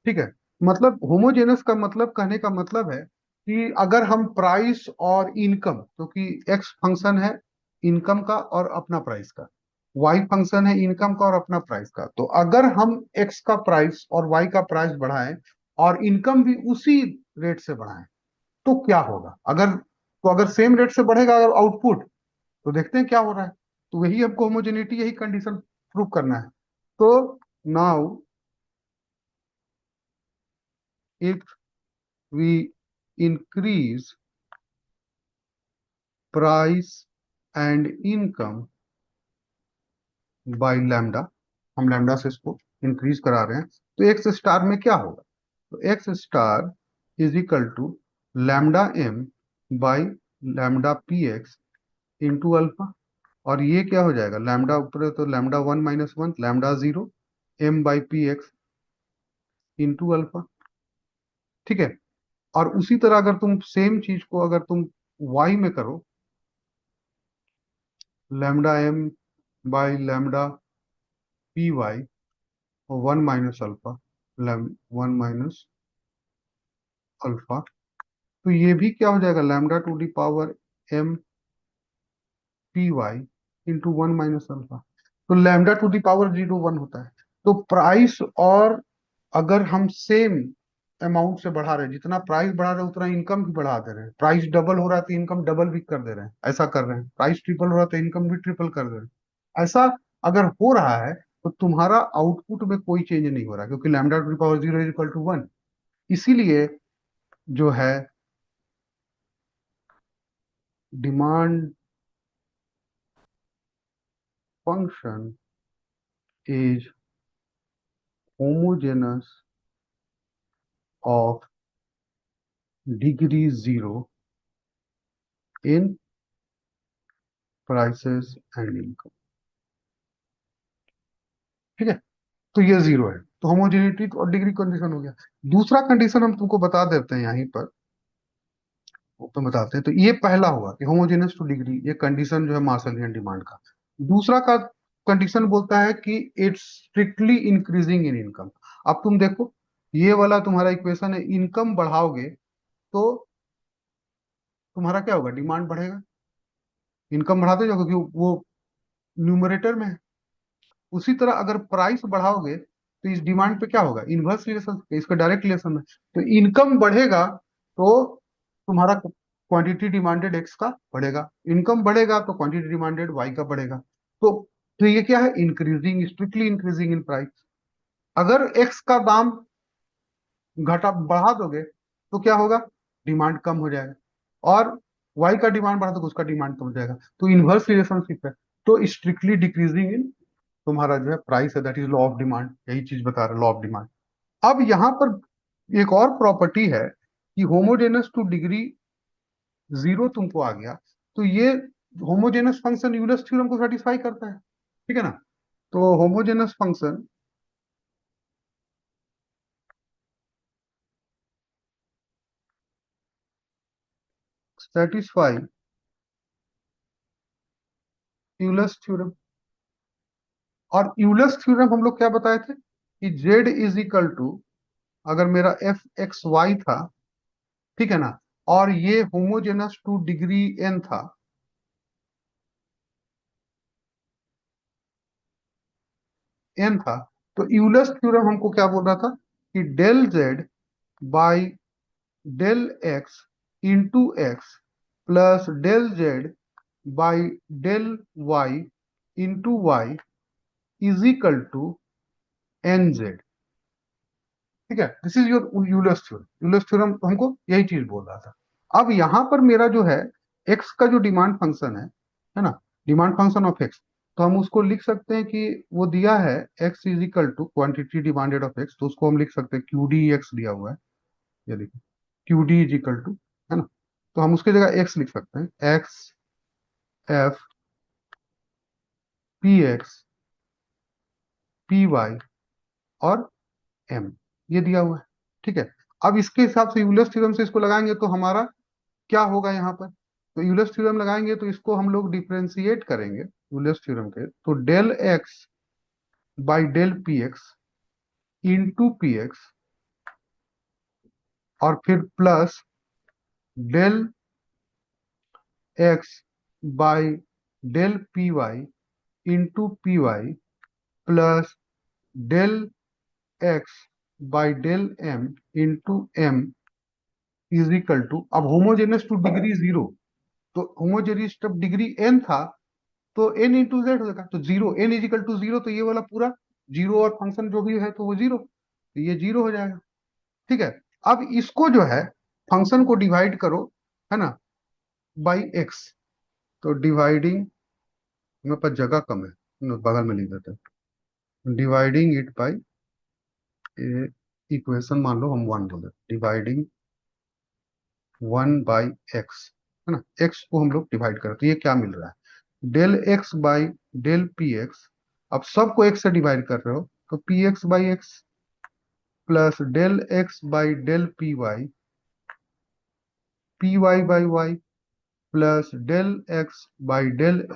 ठीक है, मतलब होमोजेनस का मतलब, कहने का मतलब है कि अगर हम प्राइस और इनकम, क्योंकि एक्स फंक्शन है इनकम का और अपना प्राइस का, वाई फंक्शन है इनकम का और अपना प्राइस का, तो अगर हम एक्स का प्राइस और वाई का प्राइस बढ़ाएं और इनकम भी उसी रेट से बढ़ाएं, तो क्या होगा, अगर सेम रेट से बढ़ेगा अगर आउटपुट, तो देखते हैं क्या हो रहा है। तो वही हमको होमोजेनिटी, यही कंडीशन प्रूव करना है। तो now if we increase price and income by lambda, हम लैम्डा से इसको इंक्रीज करा रहे हैं, तो एक्स स्टार में क्या होगा? तो X star is equal to lambda M by lambda P X into alpha. और ये क्या हो जाएगा, लैम्डा ऊपर है तो lambda 1 - 1, lambda 0, M by P X into alpha. ठीक है। और उसी तरह अगर तुम सेम चीज को अगर तुम वाई में करो, lambda M by lambda P Y 1 - alpha, 1 - alpha, तो ये भी क्या हो जाएगा, lambda to the power M P Y into 1 - alpha. तो लैम्डा टू दी पावर 0 1 होता है। तो प्राइस, और अगर हम सेम अमाउंट से बढ़ा रहे हैं, जितना प्राइस बढ़ा रहे हैं उतना इनकम भी बढ़ा दे रहे हैं। प्राइस डबल हो रहा है तो इनकम डबल भी कर दे रहे हैं, ऐसा कर रहे हैं। प्राइस ट्रिपल हो रहा है तो इनकम भी ट्रिपल कर दे रहे हैं। ऐसा अगर हो रहा है तो तुम्हारा आउटपुट में कोई चेंज नहीं हो रहा, क्योंकि लैम्डा टू दी पावर 0 = 1। इसीलिए जो है demand function is homogeneous of degree 0 in prices and income. ठीक है। तो ये 0 है, तो होमोजेनिटी और डिग्री कंडीशन हो गया। दूसरा कंडीशन हम तुमको बता देते हैं यहीं पर, ऊपर बताते हैं। तो ये पहला हुआ कि होमोजेनस टू डिग्री, ये कंडीशन जो है मार्शलियन डिमांड का। दूसरा का कंडीशन बोलता है कि it's strictly increasing in income. अब तुम देखो, ये वाला तुम्हारा इक्वेशन है, इनकम बढ़ाओगे तो तुम्हारा क्या होगा, डिमांड बढ़ेगा। इनकम बढ़ाते जाओ क्योंकि वो न्यूमरेटर में है। उसी तरह अगर प्राइस बढ़ाओगे तो इस डिमांड पे क्या होगा, इनवर्स रिलेशन, इसका डायरेक्ट रिलेशन है। तो इनकम बढ़ेगा तो तुम्हारा क्वांटिटी डिमांडेड एक्स का बढ़ेगा, इनकम बढ़ेगा तो क्वांटिटी डिमांडेड वाई का बढ़ेगा। तो तो ये क्या है, increasing, strictly increasing in price. अगर एक्स का दाम घटा बढ़ा दोगे तो क्या होगा, डिमांड कम हो जाएगा। और वाई का डिमांड बढ़ा दोगे उसका डिमांड कम हो जाएगा। तो इनवर्स रिलेशनशिप है। तो स्ट्रिक्टली डिक्रीजिंग इन तुम्हारा जो है प्राइस है, that is law of demand, यही चीज बता रहा है लॉ ऑफ डिमांड। अब यहाँ पर एक और प्रॉपर्टी है कि होमोजेनस टू डिग्री 0 तुमको आ गया, तो ये होमोजेनस फंक्शन यूलर्स थ्योरम को सेटिस्फाई करता है। ठीक है ना। तो homogeneous function satisfy Euler's theorem. और यूलर्स थ्योरम हम लोग क्या बताए थे कि जेड इज इक्वल टू, अगर मेरा एफ एक्स वाई था, ठीक है ना, और ये होमोजेनस टू डिग्री एन था, एन था, तो यूलर्स थ्योरम हमको क्या बोल रहा था कि del Z by del X into X plus del Z by del Y into Y is equal to N Z. ठीक है, this is your Euler's theorem. Euler's theorem हमको यही चीज बोल रहा था। अब यहां पर मेरा जो है एक्स का जो डिमांड फंक्शन है ना, डिमांड फंक्शन ऑफ एक्स, तो हम उसको लिख सकते हैं कि वो दिया है X is equal to quantity demanded of X, तो उसको हम लिख सकते हैं क्यू डी एक्स दिया हुआ है, ये देखो Q D is equal to, है ना, तो हम उसकी जगह एक्स लिख सकते हैं, X F P X P Y और एम, ये दिया हुआ है। ठीक है। अब इसके हिसाब से यूलर्स थ्योरम से इसको लगाएंगे तो हमारा क्या होगा यहाँ पर, तो यूलर्स थ्योरम लगाएंगे तो इसको हम लोग डिफरेंशिएट करेंगे यूलर्स थ्योरम के, तो del X by del P X into P X और फिर plus del X by del P Y into P Y plus del X by del M into M is equal to, अब homogeneous to degree 0, तो homogeneous जब degree n था तो n into Z होगा, तो 0, n is equal to 0, तो ये वाला पूरा 0 और फंक्शन जो भी है तो वो 0, तो ये 0 हो जाएगा। ठीक है। अब इसको जो है फंक्शन को डिवाइड करो, है ना, बाई एक्स, तो डिवाइडिंग, मेरे पास जगह कम है, बगल में लिख देते हैं, डिवाइडिंग इट बाई इक्वेशन, मान लो हम वन बोले, डिवाइडिंग वन बाई एक्स, है ना, एक्स को हम लोग डिवाइड करें तो ये क्या मिल रहा है, del X by del P X. अब सबको एक्स से डिवाइड कर रहे हो तो P x by X plus del X by del P Y by Y plus del X by del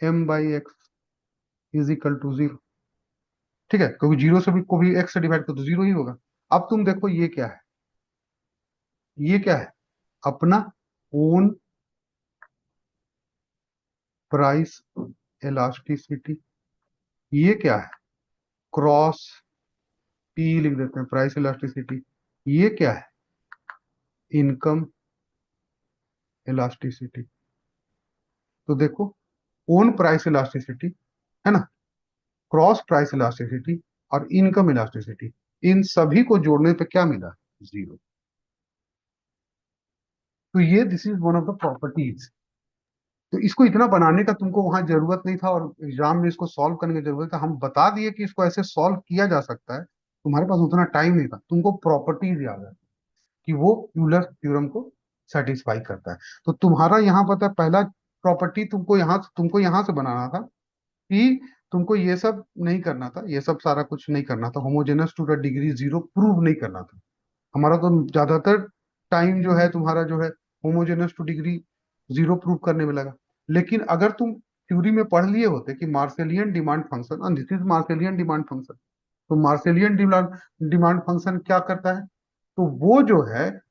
M by X is equal to zero. ठीक है, क्योंकि जीरो से भी को भी एक्स से डिवाइड करो तो जीरो ही होगा। अब तुम देखो ये क्या है, ये क्या है, अपना ओन प्राइस इलास्टिसिटी। ये क्या है, क्रॉस पी लिख देते हैं, प्राइस इलास्टिसिटी। ये क्या है, इनकम इलास्टिसिटी। तो देखो, ओन प्राइस इलास्टिसिटी, है ना, क्रॉस प्राइस इलास्टिसिटी और इनकम इलास्टिसिटी, इन सभी को जोड़ने पे क्या मिला, जीरो। तो ये this is one of the properties. तो इसको इतना बनाने का तुमको वहां जरूरत नहीं था, और एग्जाम में इसको सॉल्व करने की जरूरत था, हम बता दिए कि इसको ऐसे सॉल्व किया जा सकता है, तुम्हारे पास उतना टाइम नहीं था, तुमको प्रॉपर्टीज याद है कि वो यूलर थ्योरम को सेटिस्फाई करता है। तो तुम्हारा यहाँ पता है, पहला प्रॉपर्टी तुमको यहाँ से बनाना था कि तुमको ये सब नहीं करना था, ये सब सारा कुछ नहीं करना था, homogeneous to the degree zero prove नहीं करना था। हमारा तो ज्यादातर टाइम जो है तुम्हारा जो है homogeneous to degree zero prove करने में लगा। लेकिन अगर तुम थ्योरी में पढ़ लिए होते कि Marshallian demand function, and this is Marshallian demand function, तो मार्सेलियन डिमांड डिमांड फंक्शन क्या करता है, तो वो जो है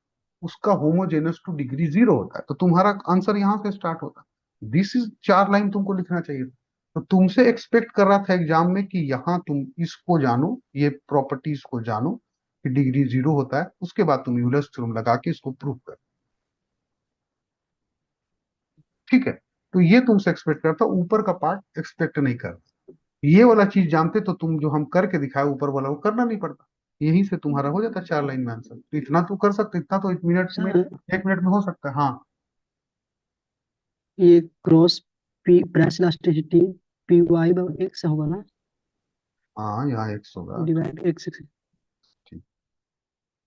उसका होमोजेनस टू डिग्री जीरो होता है, तो तुम्हारा आंसर यहाँ से स्टार्ट होता है। दिस इज चार लाइन तुमको लिखना चाहिए था। तो तुमसे एक्सपेक्ट कर रहा था एग्जाम में कि यहाँ तुम इसको जानो, ये प्रॉपर्टीज को जानो कि डिग्री जीरो होता है, उसके बाद तुम यूलर्स थ्योरम लगा के इसको प्रूव कर। ठीक है, तो ये तुमसे एक्सपेक्ट करता, ऊपर का पार्ट एक्सपेक्ट नहीं कर। ये वाला चीज जानते तो तुम जो हम करके दिखाए ऊपर वाला वो करना नहीं पड़ता, यहीं से तुम्हारा हो जाता चार लाइन में आंसर। तो इतना तो कर सकते, इतना तो एक मिनट में, सर, 1 मिनट में हो सकता है। हाँ। ये cross P price elasticity P Y by X होगा ना, हाँ, यहाँ एक्स होगा तो डिवाइड एक्स। ठीक।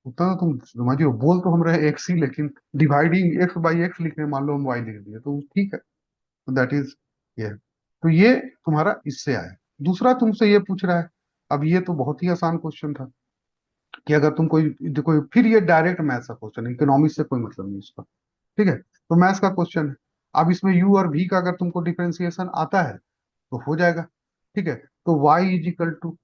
उतना तो तुम समझिए, बोल तो हम रहे एक्स ही, लेकिन डिवाइडिंग एक्स बाई एक्स लिखने मान लो हम वाई लिख दिए तो ठीक है। तो दैट इज, ये, तो ये तुम्हारा इससे आया। दूसरा तुमसे ये पूछ रहा है, अब ये तो बहुत ही आसान क्वेश्चन था कि अगर तुम कोई फिर ये डायरेक्ट मैथ्स का क्वेश्चन है, इकोनॉमिक्स से कोई मतलब नहीं इसका। ठीक है, तो मैथ्स का क्वेश्चन है। अब इसमें यू और भी का अगर तुमको डिफरेंशिएशन आता है तो हो जाएगा। ठीक है, तो y इज इक्वल टू,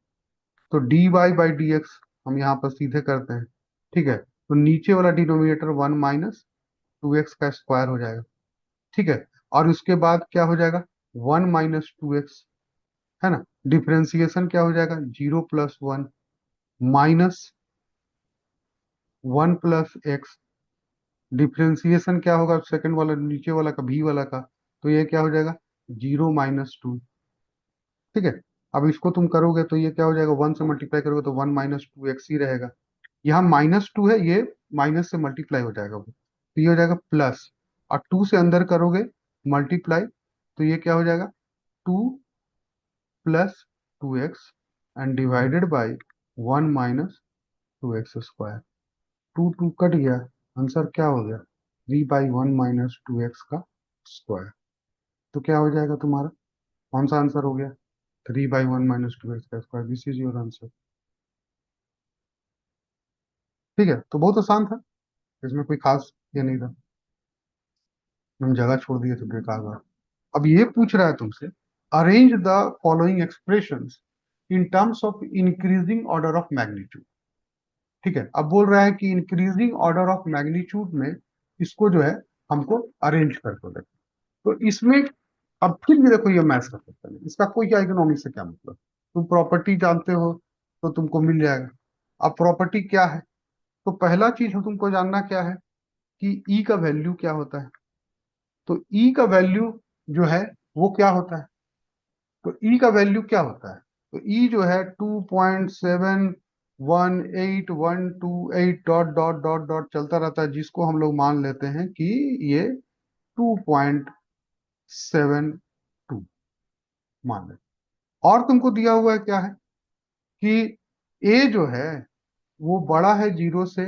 तो D Y by D X हम यहाँ पर सीधे करते हैं। ठीक है, तो नीचे वाला डिनोमिनेटर 1 - 2x का स्क्वायर हो जाएगा। ठीक है, और उसके बाद क्या हो जाएगा, 1 - 2x, है ना, डिफरेंशिएशन क्या हो जाएगा, 0 + 1 -1 + x, डिफरेंशिएशन क्या होगा सेकंड वाला नीचे वाला का भी वाला का, तो ये क्या हो जाएगा, 0 - 2। ठीक है, अब इसको तुम करोगे तो ये क्या हो जाएगा, 1 से मल्टीप्लाई करोगे तो 1 - 2x ही रहेगा। यहाँ -2 है, ये माइनस से मल्टीप्लाई हो जाएगा वो, तो ये हो जाएगा प्लस, और 2 से अंदर करोगे मल्टीप्लाई, तो ये क्या हो जाएगा, 2 + 2x and divided by 1 - 2x²। 2 cut गया, आंसर क्या हो गया, 3/1 - 2x का स्क्वायर। तो क्या हो जाएगा तुम्हारा, कौन सा आंसर हो गया, 3/1 - 2x का square, this is your answer. ठीक है, तो बहुत आसान था, इसमें कोई खास ये नहीं था, हम जगह छोड़ दिए थे बेकार बात। अब ये पूछ रहा है तुमसे, arrange the following expressions in terms of increasing order of magnitude. ठीक है, अब बोल रहा है कि इंक्रीजिंग ऑर्डर ऑफ मैग्नीट्यूड में इसको जो है हमको अरेंज करके देखो। तो इसमें अब फिर भी देखो, ये मैथ्स का क्वेश्चन है, इसका कोई क्या इकोनॉमिक्स से क्या मतलब, तुम प्रॉपर्टी जानते हो तो तुमको मिल जाएगा। अब प्रॉपर्टी क्या है, तो पहला चीज तुमको जानना क्या है कि ई का वैल्यू क्या होता है। तो ई का वैल्यू जो है वो क्या होता है, तो ई का वैल्यू क्या होता है, तो ई जो है 2.71812 डॉट डॉट डॉट डॉट चलता रहता है, जिसको हम लोग मान लेते हैं कि ये 2.72 मान लें। और तुमको दिया हुआ है क्या है कि ए जो है वो बड़ा है जीरो से,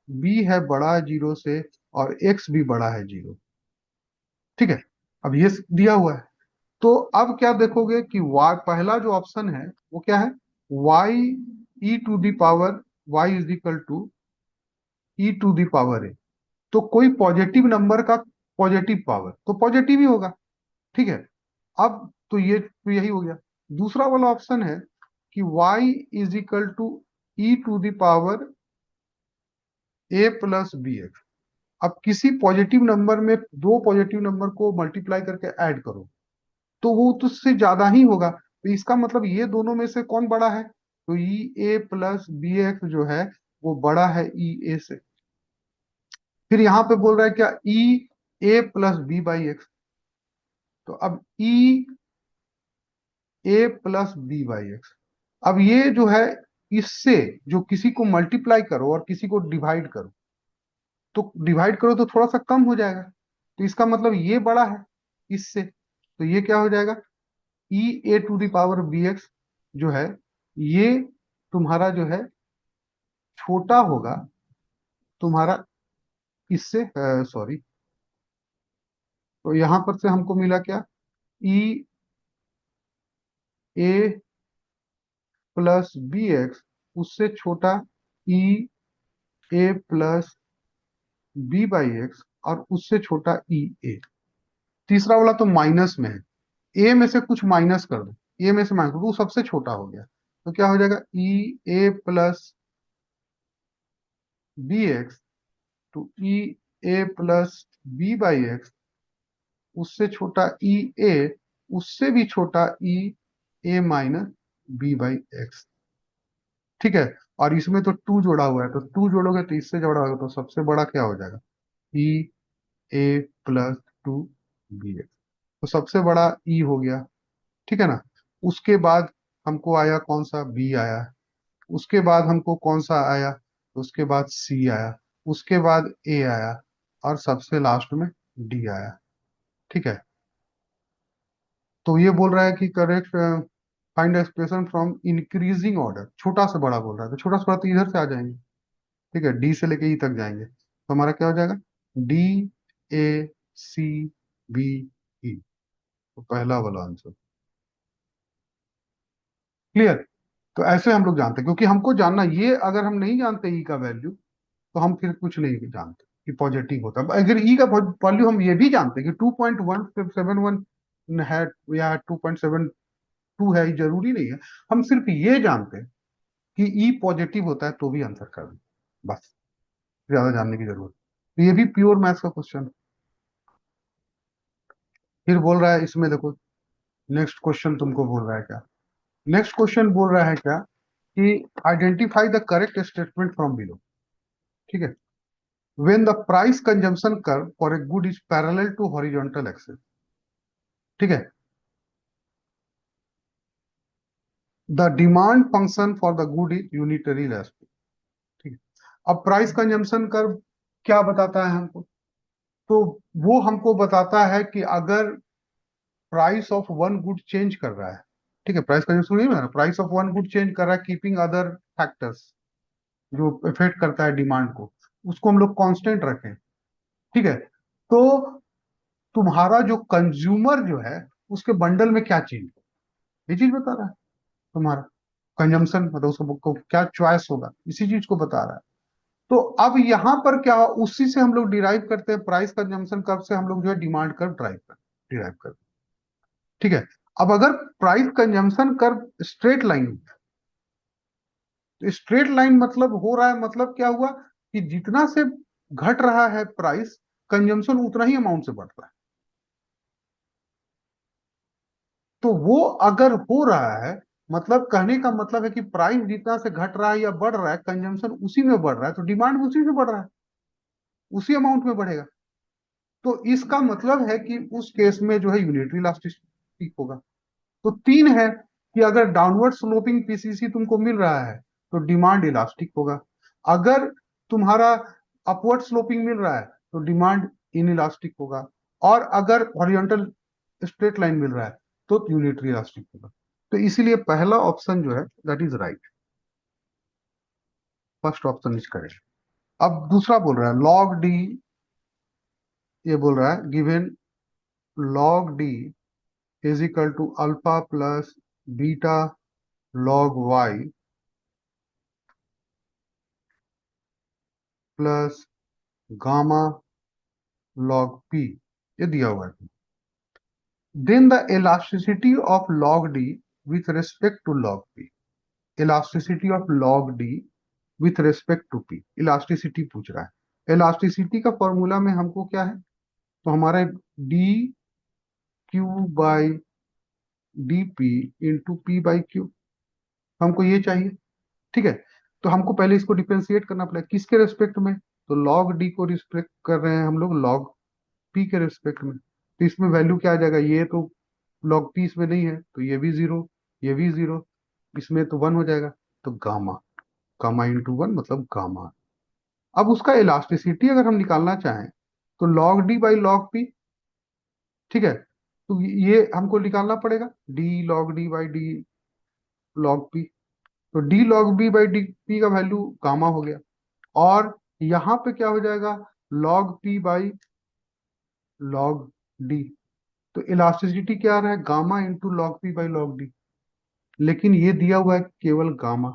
बी है बड़ा है जीरो से, और एक्स भी बड़ा है जीरो। ठीक है, अब ये दिया हुआ है। तो अब क्या देखोगे कि y, पहला जो ऑप्शन है वो क्या है, y e⁻, y is equal to e⁻a। तो कोई पॉजिटिव नंबर का पॉजिटिव पावर तो पॉजिटिव ही होगा। ठीक है, अब तो ये तो यही हो गया। दूसरा वाला ऑप्शन है कि y is equal to e⁻ a+bx। अब किसी पॉजिटिव नंबर में दो पॉजिटिव नंबर को मल्टीप्लाई करके ऐड करो तो वो तो उससे ज्यादा ही होगा। तो इसका मतलब ये दोनों में से कौन बड़ा है, तो e a+bx जो है वो बड़ा है e a से। फिर यहाँ पे बोल रहा है क्या, e a+b/x। तो अब e a+b/x, अब ये जो है इससे जो किसी को मल्टीप्लाई करो और किसी को डिवाइड करो, तो डिवाइड करो तो थोड़ा सा कम हो जाएगा। तो इसका मतलब ये बड़ा है इससे, तो ये क्या हो जाएगा, e a⁻bx जो है ये तुम्हारा जो है छोटा होगा तुम्हारा इससे, सॉरी, तो यहां पर से हमको मिला क्या, e a+bx उससे छोटा e a+b/x और उससे छोटा e a। तीसरा वाला तो माइनस में है, ए में से कुछ माइनस कर दो, ए में से माइनस कर दो, वो सबसे छोटा हो गया। तो क्या हो जाएगा, e a+bx to e a+b/x उससे छोटा e a उससे भी छोटा e a-b/x। ठीक है, और इसमें तो टू जोड़ा हुआ है, तो टू जोड़ोगे तो इससे जोड़ा होगा, तो सबसे बड़ा क्या हो जाएगा, e a+2bx। तो सबसे बड़ा ई हो गया। ठीक है ना, उसके बाद हमको आया कौन सा, बी आया। उसके बाद हमको कौन सा आया, तो उसके बाद सी आया। उसके बाद ए आया, और सबसे लास्ट में डी आया। ठीक है, तो ये बोल रहा है कि correct find expression from increasing order, छोटा से बड़ा बोल रहा है, तो छोटा से बड़ा तो इधर से आ जाएंगे। ठीक है, डी से लेके ई तक जाएंगे, तो हमारा क्या हो जाएगा, D A C B E। तो पहला वाला आंसर क्लियर। तो ऐसे हम लोग जानते हैं, क्योंकि हमको जानना ये, अगर हम नहीं जानते ई का वैल्यू तो हम फिर कुछ नहीं जानते कि पॉजिटिव होता है। अगर ई का वैल्यू हम ये भी जानते हैं कि 2.171 है या 2.72 है, ये जरूरी नहीं है। हम सिर्फ ये जानते हैं कि ई पॉजिटिव होता है तो भी आंसर कर दें, बस, ज्यादा जानने की जरूरत। तो ये भी प्योर मैथ्स का क्वेश्चन। फिर बोल रहा है इसमें देखो, नेक्स्ट क्वेश्चन तुमको बोल रहा है क्या, नेक्स्ट क्वेश्चन बोल रहा है क्या कि identify the correct statement from below. ठीक है, when the price consumption curve for a good is parallel to horizontal axis। ठीक है, the demand function for the good is unitary elastic। ठीक है, अब प्राइस कंजम्पशन कर्व क्या बताता है हमको, तो वो हमको बताता है कि अगर price of one good change कर रहा है, ठीक है, प्राइस कंजम्पशन नहीं है, price of one good change कर रहा है कीपिंग अदर फैक्टर्स जो इफेक्ट करता है डिमांड को, उसको हम लोग कांस्टेंट रखें। ठीक है, तो तुम्हारा जो कंज्यूमर जो है उसके बंडल में क्या चेंज, ये चीज बता रहा है तुम्हारा कंजम्पशन, मतलब उसको को क्या चॉइस होगा, इसी चीज को बता रहा है। तो अब यहाँ पर क्या, उसी से हम लोग डिराइव करते हैं, प्राइस कंजम्पशन कर्व से हम लोग जो है डिमांड कर्व डिराइव करते हैं। ठीक है, अब अगर price consumption curve straight line, तो स्ट्रेट लाइन मतलब हो रहा है, मतलब क्या हुआ कि जितना से घट रहा है प्राइस, कंजम्पशन उतना ही अमाउंट से बढ़ रहा है। तो वो अगर हो रहा है, मतलब कहने का मतलब है कि प्राइस जितना से घट रहा है या बढ़ रहा है, कंजम्पशन उसी में बढ़ रहा है, तो डिमांड उसी से बढ़ रहा है, उसी अमाउंट में बढ़ेगा। तो इसका मतलब है कि उस केस में जो है यूनिटरी इलास्टिसिटी होगा। तो तीन है कि अगर डाउनवर्ड स्लोपिंग पीसीसी तुमको मिल रहा है तो डिमांड इलास्टिक होगा, अगर तुम्हारा अपवर्ड स्लोपिंग मिल रहा है तो डिमांड इन इलास्टिक होगा, और अगर हॉरिजॉन्टल स्ट्रेट लाइन मिल रहा है तो यूनिटरी इलास्टिक होगा। तो इसीलिए पहला ऑप्शन जो है that is right, first option is correct. अब दूसरा बोल रहा है लॉग डी, ये बोल रहा है given log D is equal to alpha plus beta log Y plus gamma log P, ये दिया हुआ है। Then the elasticity of log D with respect to log P, elasticity of log D with respect to P, elasticity पूछ रहा है। Elasticity का formula में हमको क्या है, तो हमारा D Q by D P into P by Q, हमको ये चाहिए। ठीक है, तो हमको पहले इसको डिफरेंशिएट करना पड़ेगा किसके रेस्पेक्ट में, तो लॉग डी को रिस्पेक्ट कर रहे हैं हम लोग लॉग पी के रेस्पेक्ट में। तो इसमें वैल्यू क्या आ जाएगा, ये तो लॉग पी इसमें नहीं है तो ये भी जीरो, ये भी जीरो, इसमें तो वन हो जाएगा। तो गामा, गामा इंटू वन मतलब गामा। अब उसका इलास्टिसिटी अगर हम निकालना चाहें तो log D by log P, ठीक है, तो ये हमको निकालना पड़ेगा D log D by D log P. तो D log B by D P का वैल्यू गामा हो गया, और यहाँ पे क्या हो जाएगा log P by log D. तो इलास्टिसिटी क्या आ रहा है, gamma into log P by log D, लेकिन ये दिया हुआ है केवल गामा,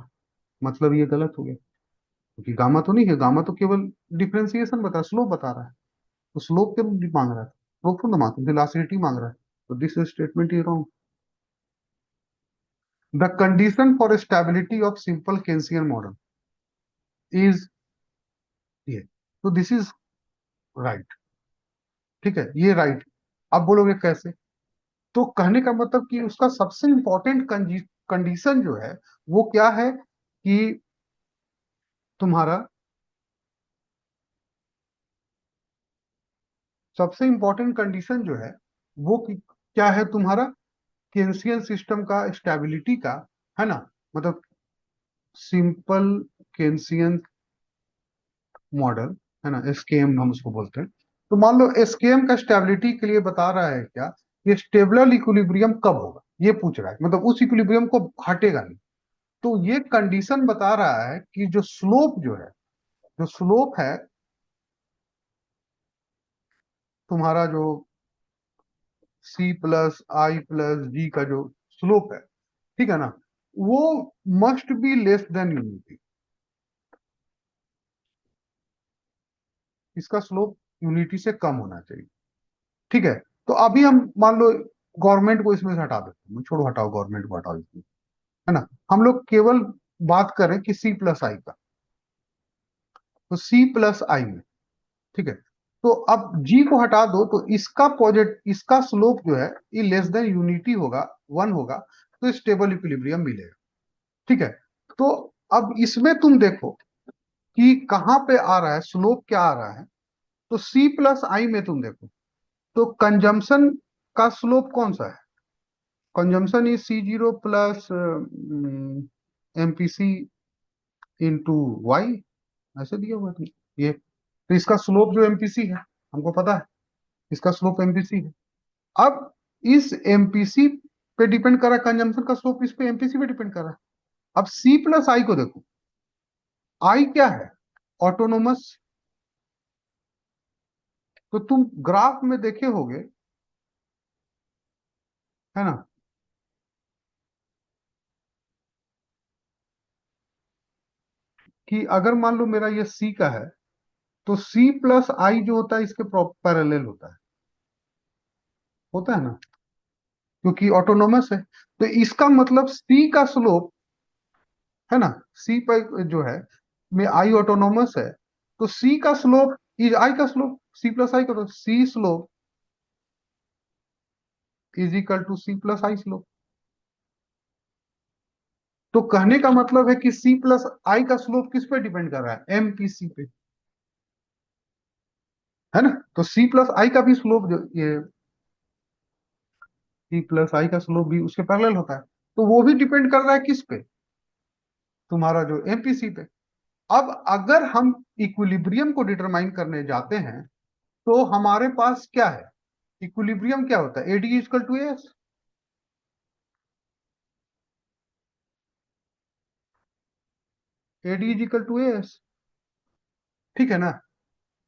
मतलब ये गलत हो गया क्योंकि गामा तो नहीं है, गामा तो केवल डिफरेंशिएशन बता, स्लोप बता रहा है, तो स्लोप के मांग रहा है, स्लोप तो मांग वेलोसिटी मांग रहा है, तो this statement is wrong. The condition for stability of simple Keynesian model is ये, तो दिस इज राइट। ठीक है, ये राइट। अब बोलोगे कैसे, तो कहने का मतलब कि उसका सबसे इंपॉर्टेंट कंडीशन जो है वो क्या है कि तुम्हारा सबसे इंपॉर्टेंट कंडीशन जो है वो क्या है, तुम्हारा केंसियन सिस्टम का स्टेबिलिटी का, है ना, मतलब सिंपल केंसियन मॉडल, है ना, एसकेएम हम उसको बोलते हैं। तो मान लो एसकेएम का स्टेबिलिटी के लिए बता रहा है क्या, ये स्टेबल इक्विलिब्रियम कब होगा, ये पूछ रहा है, मतलब उस इक्विलिब्रियम को हटेगा नहीं। तो ये कंडीशन बता रहा है कि जो स्लोप जो है, जो स्लोप है तुम्हारा, जो सी प्लस आई प्लस जी का जो स्लोप है, ठीक है ना, वो must be less than unity, इसका स्लोप यूनिटी से कम होना चाहिए। ठीक है, तो अभी हम मान लो गवर्नमेंट को इसमें से हटा देते हैं, छोड़ो हटाओ गवर्नमेंट को हटाओ इसमें, है ना, हम लोग केवल बात करें कि सी प्लस आई का, तो सी प्लस आई में, ठीक है, तो अब जी को हटा दो तो इसका इसका स्लोप जो है ये लेस देन यूनिटी होगा, वन होगा, तो स्टेबल इक्विलिब्रियम मिलेगा। ठीक है, तो अब इसमें तुम देखो कि कहां पे आ रहा है स्लोप, क्या आ रहा है, तो सी प्लस आई में तुम देखो तो कंजम्पशन का स्लोप कौन सा है, consumption is C zero plus MPC into Y, ऐसे दिया हुआ है ये। तो इसका स्लोप जो एमपीसी है हमको पता है, इसका स्लोप एमपीसी है। अब इस एमपीसी पे डिपेंड कर रहा है, कंजम्पशन का स्लोप इस पे एमपीसी पे डिपेंड कर रहा है। अब सी प्लस आई को देखो, आई क्या है, ऑटोनोमस। तो तुम ग्राफ में देखे होगे, है ना, कि अगर मान लो मेरा ये सी का है तो सी प्लस आई जो होता है इसके पैरेलल होता है ना, क्योंकि ऑटोनोमस है। तो इसका मतलब सी का स्लोप, है ना, सी पर जो है में आई ऑटोनोमस है, तो सी का स्लोप इज आई का स्लोप, सी प्लस आई का, तो C slope is equal to C plus I slope. तो कहने का मतलब है कि सी प्लस आई का स्लोप किस पे डिपेंड कर रहा है, एमपीसी पे, है ना, तो सी प्लस आई का भी स्लोप जो ये सी प्लस आई का स्लोप भी उसके पैरेलल होता है, तो वो भी डिपेंड कर रहा है किस पे, तुम्हारा जो एमपीसी पे। अब अगर हम इक्विलिब्रियम को डिटरमाइन करने जाते हैं तो हमारे पास क्या है, इक्विलिब्रियम क्या होता है? AD is equal to S. AD is equal to S, ठीक है ना?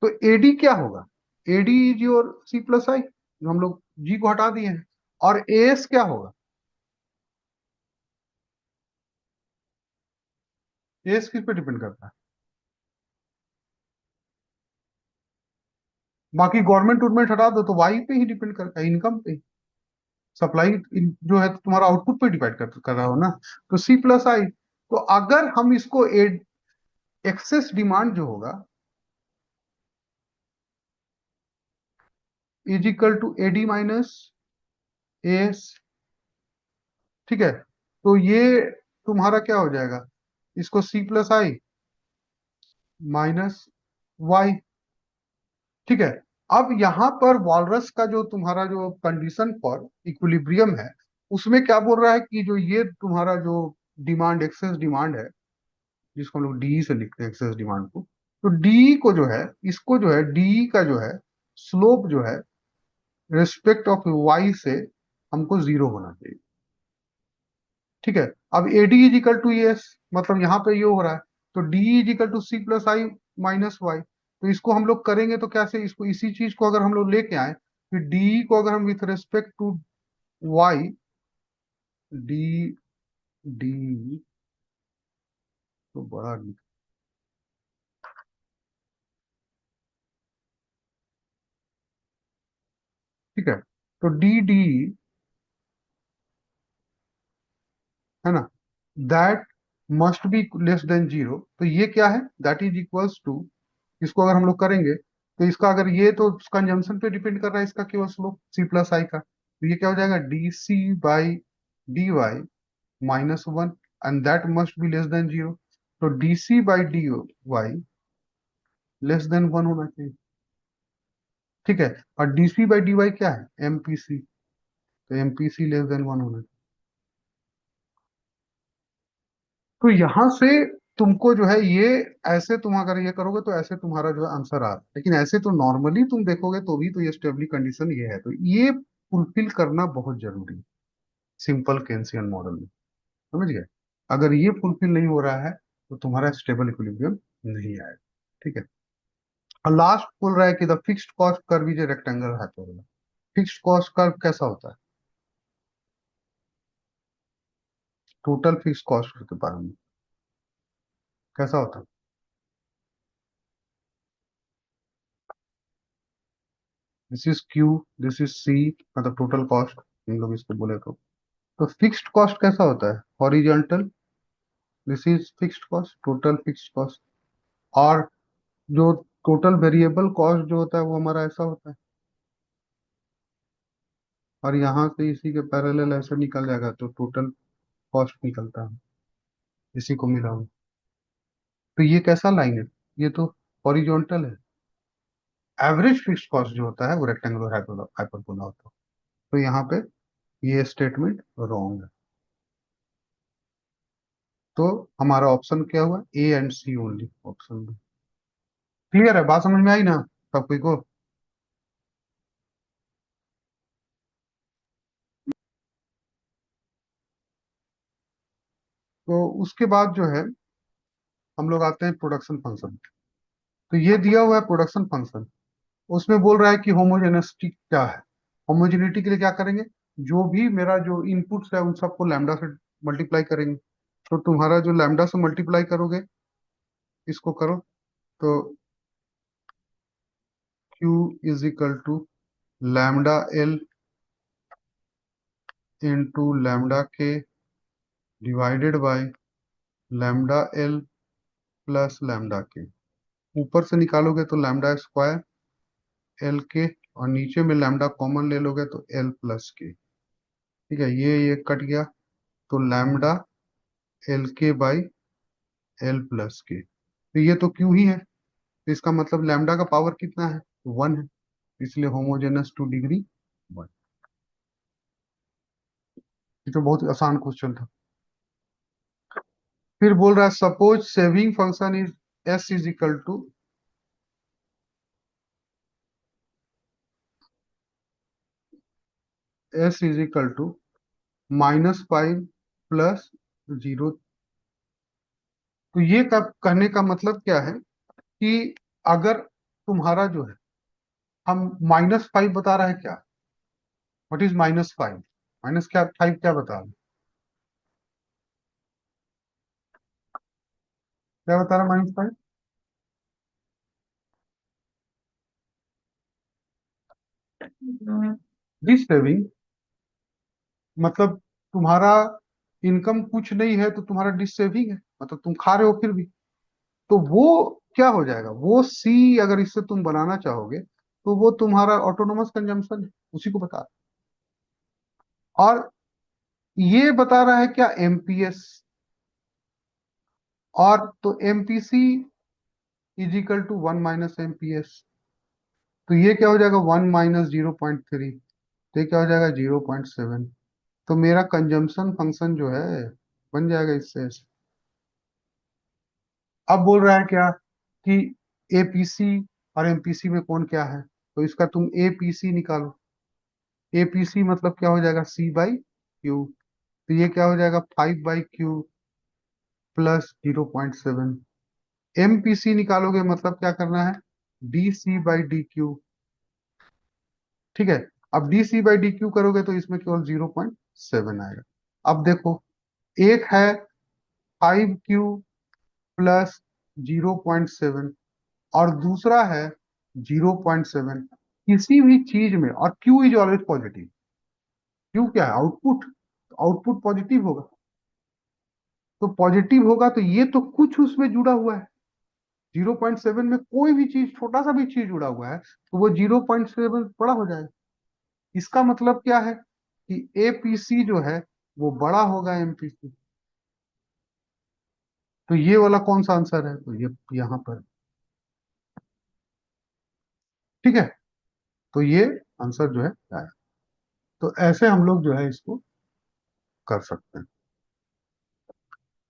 तो एडी क्या होगा? AD is your C plus I, जो हम लोग जी को हटा दिए हैं। और एस क्या होगा? एस किस पे डिपेंड करता है? बाकी गवर्नमेंट वुरमेंट हटा दो तो वाई पे ही डिपेंड करता है, इनकम पे। सप्लाई जो है तुम्हारा आउटपुट पे डिपेंड कर रहा हो ना। तो सी प्लस आई, तो अगर हम इसको एक्सेस डिमांड जो होगा is equal to AD minus S, ठीक है? तो ये तुम्हारा क्या हो जाएगा? इसको C plus I minus Y, ठीक है? अब यहाँ पर वॉलरस का जो तुम्हारा जो कंडीशन फॉर इक्विलिब्रियम है, उसमें क्या बोल रहा है कि जो ये तुम्हारा जो डिमांड, एक्सेस डिमांड है, जिसको हम लोग डी से लिखते हैं एक्सेस डिमांड को, तो डी को जो है, इसको जो है डी का जो है स्लोप जो है रिस्पेक्ट ऑफ वाई से हमको जीरो होना चाहिए, ठीक है? अब AD is equal to S, मतलब यहाँ पे ये हो रहा है, तो D is equal to C plus I minus Y. तो इसको हम लोग करेंगे तो कैसे, इसको इसी चीज को अगर हम लोग लेके आए, कि डी को अगर हम with respect to Y, D D तो बड़ा ठीक है, तो डी डी है ना, that must be less than zero. तो ये क्या है? दैट इज इक्वल्स टू, इसको अगर हम लोग करेंगे तो इसका अगर ये तो कंजम्पशन पे डिपेंड कर रहा है, इसका केवल स्लोप सी प्लस आई का, तो ये क्या हो जाएगा? D C by D Y minus one, and that must be less than zero. तो D C by D Y less than one होना चाहिए, ठीक है? और D C by D Y क्या है? एमपीसी, तो एमपीसी लेस देन वन होना चाहिए। तो यहां से तुमको जो है ये, ऐसे तुम अगर ये करोगे तो ऐसे तुम्हारा जो है आंसर आ रहा है, लेकिन ऐसे तो नॉर्मली तुम देखोगे तो भी तो ये स्टेबली कंडीशन ये है, तो ये फुलफिल करना बहुत जरूरी है सिंपल केंसियन मॉडल में, समझ गए? अगर ये फुलफिल नहीं हो रहा है तो तुम्हारा स्टेबल इक्विलिब्रियम नहीं आएगा, ठीक है? और लास्ट बोल रहा है कि the fixed cost curve is a rectangle hyperbola. Fixed cost curve कैसा होता है? टोटल फिक्स्ड कॉस्ट के बारे में कैसा होता है? This is Q, this is C, मतलब टोटल कॉस्ट हम लोग इसको बोले तो फिक्स्ड कॉस्ट कैसा होता है? Horizontal, this is fixed cost, total fixed cost. और जो टोटल वेरिएबल कॉस्ट जो होता है वो हमारा ऐसा होता है, और यहाँ से इसी के पैरेलल ऐसे निकल जाएगा तो टोटल कॉस्ट निकलता है, इसी को मिला हुआ। तो ये कैसा लाइन है? ये तो हॉरिजॉन्टल है। एवरेज फिक्स्ड कॉस्ट जो होता है वो रेक्टेंगुलर हाइपरबोला होता है। तो यहाँ पे ये स्टेटमेंट रॉन्ग है। तो हमारा ऑप्शन क्या हुआ? A and C only, option B. Clear है? बात समझ में आई ना सब कोई को? तो उसके बाद जो है हम लोग आते हैं प्रोडक्शन फंक्शन। तो ये दिया हुआ है प्रोडक्शन फंक्शन, उसमें बोल रहा है कि होमोजेनिटी क्या है। होमोजेनिटी के लिए क्या करेंगे? जो भी मेरा जो इनपुट्स है उन सबको लैम्डा से मल्टीप्लाई करेंगे। तो तुम्हारा जो लैम्डा से मल्टीप्लाई करोगे, इसको करो, तो Q is equal to lambda L into lambda K divided by lambda L plus lambda K. ऊपर से निकालोगे तो लैम्डा स्क्वायर एल के, और नीचे में लैम्डा कॉमन ले लोगे तो एल प्लस के, ठीक है? ये कट गया, तो लैम्डा एल के बाई एल प्लस के, तो ये तो क्यू ही है, तो इसका मतलब लैम्डा का पावर कितना है? वन है, इसलिए होमोजेनस टू डिग्री वन। ये तो बहुत आसान क्वेश्चन था। फिर बोल रहा है suppose saving function is S is equal to, S is equal to -5 plus 0। तो ये कब कहने का मतलब क्या है कि अगर तुम्हारा जो है, हम -5 बता रहा है क्या, व्हाट इज -5, माइनस क्या 5 क्या बता रहा है, क्या बता रहा है -5? दिस सेविंग, मतलब तुम्हारा इनकम कुछ नहीं है तो तुम्हारा डिश सेविंग है, मतलब तुम खा रहे हो फिर भी। तो वो क्या हो जाएगा, वो सी अगर इससे तुम बनाना चाहोगे तो वो तुम्हारा ऑटोनोमस कंजम्पशन है, उसी को बता रहा है। और ये बता रहा है क्या, एमपीएस। और तो MPC is equal to 1 - MPS. तो ये क्या हो जाएगा, 1 - 0.3, तो ये क्या हो जाएगा 0.7। तो मेरा कंजम्पशन फंक्शन जो है बन जाएगा इससे। अब बोल रहा है क्या कि एपीसी और एमपीसी में कौन क्या है, तो इसका तुम एपीसी निकालो। एपीसी मतलब क्या हो जाएगा, C/Q। तो ये क्या हो जाएगा, 5/Q प्लस 0.7। एमपीसी निकालोगे मतलब क्या करना है, DC/DQ। ठीक है, अब DC/DQ करोगे तो इसमें केवल 0.7 आएगा। अब देखो, एक है 5Q प्लस 0.7 और दूसरा है 0.7। किसी भी चीज में, और Q is always positive. Q क्या है, आउटपुट, आउटपुट पॉजिटिव होगा। तो पॉजिटिव होगा तो ये तो कुछ उसमें जुड़ा हुआ है। 0.7 में कोई भी चीज, छोटा सा भी चीज जुड़ा हुआ है तो वो 0.7 बड़ा हो जाएगा। इसका मतलब क्या है कि एपीसी जो है वो बड़ा होगा एमपीसी। तो ये वाला कौन सा आंसर है, तो ये यहाँ पर। ठीक है, तो ये आंसर जो है आया। तो ऐसे हम लोग जो है इसको कर सकते हैं।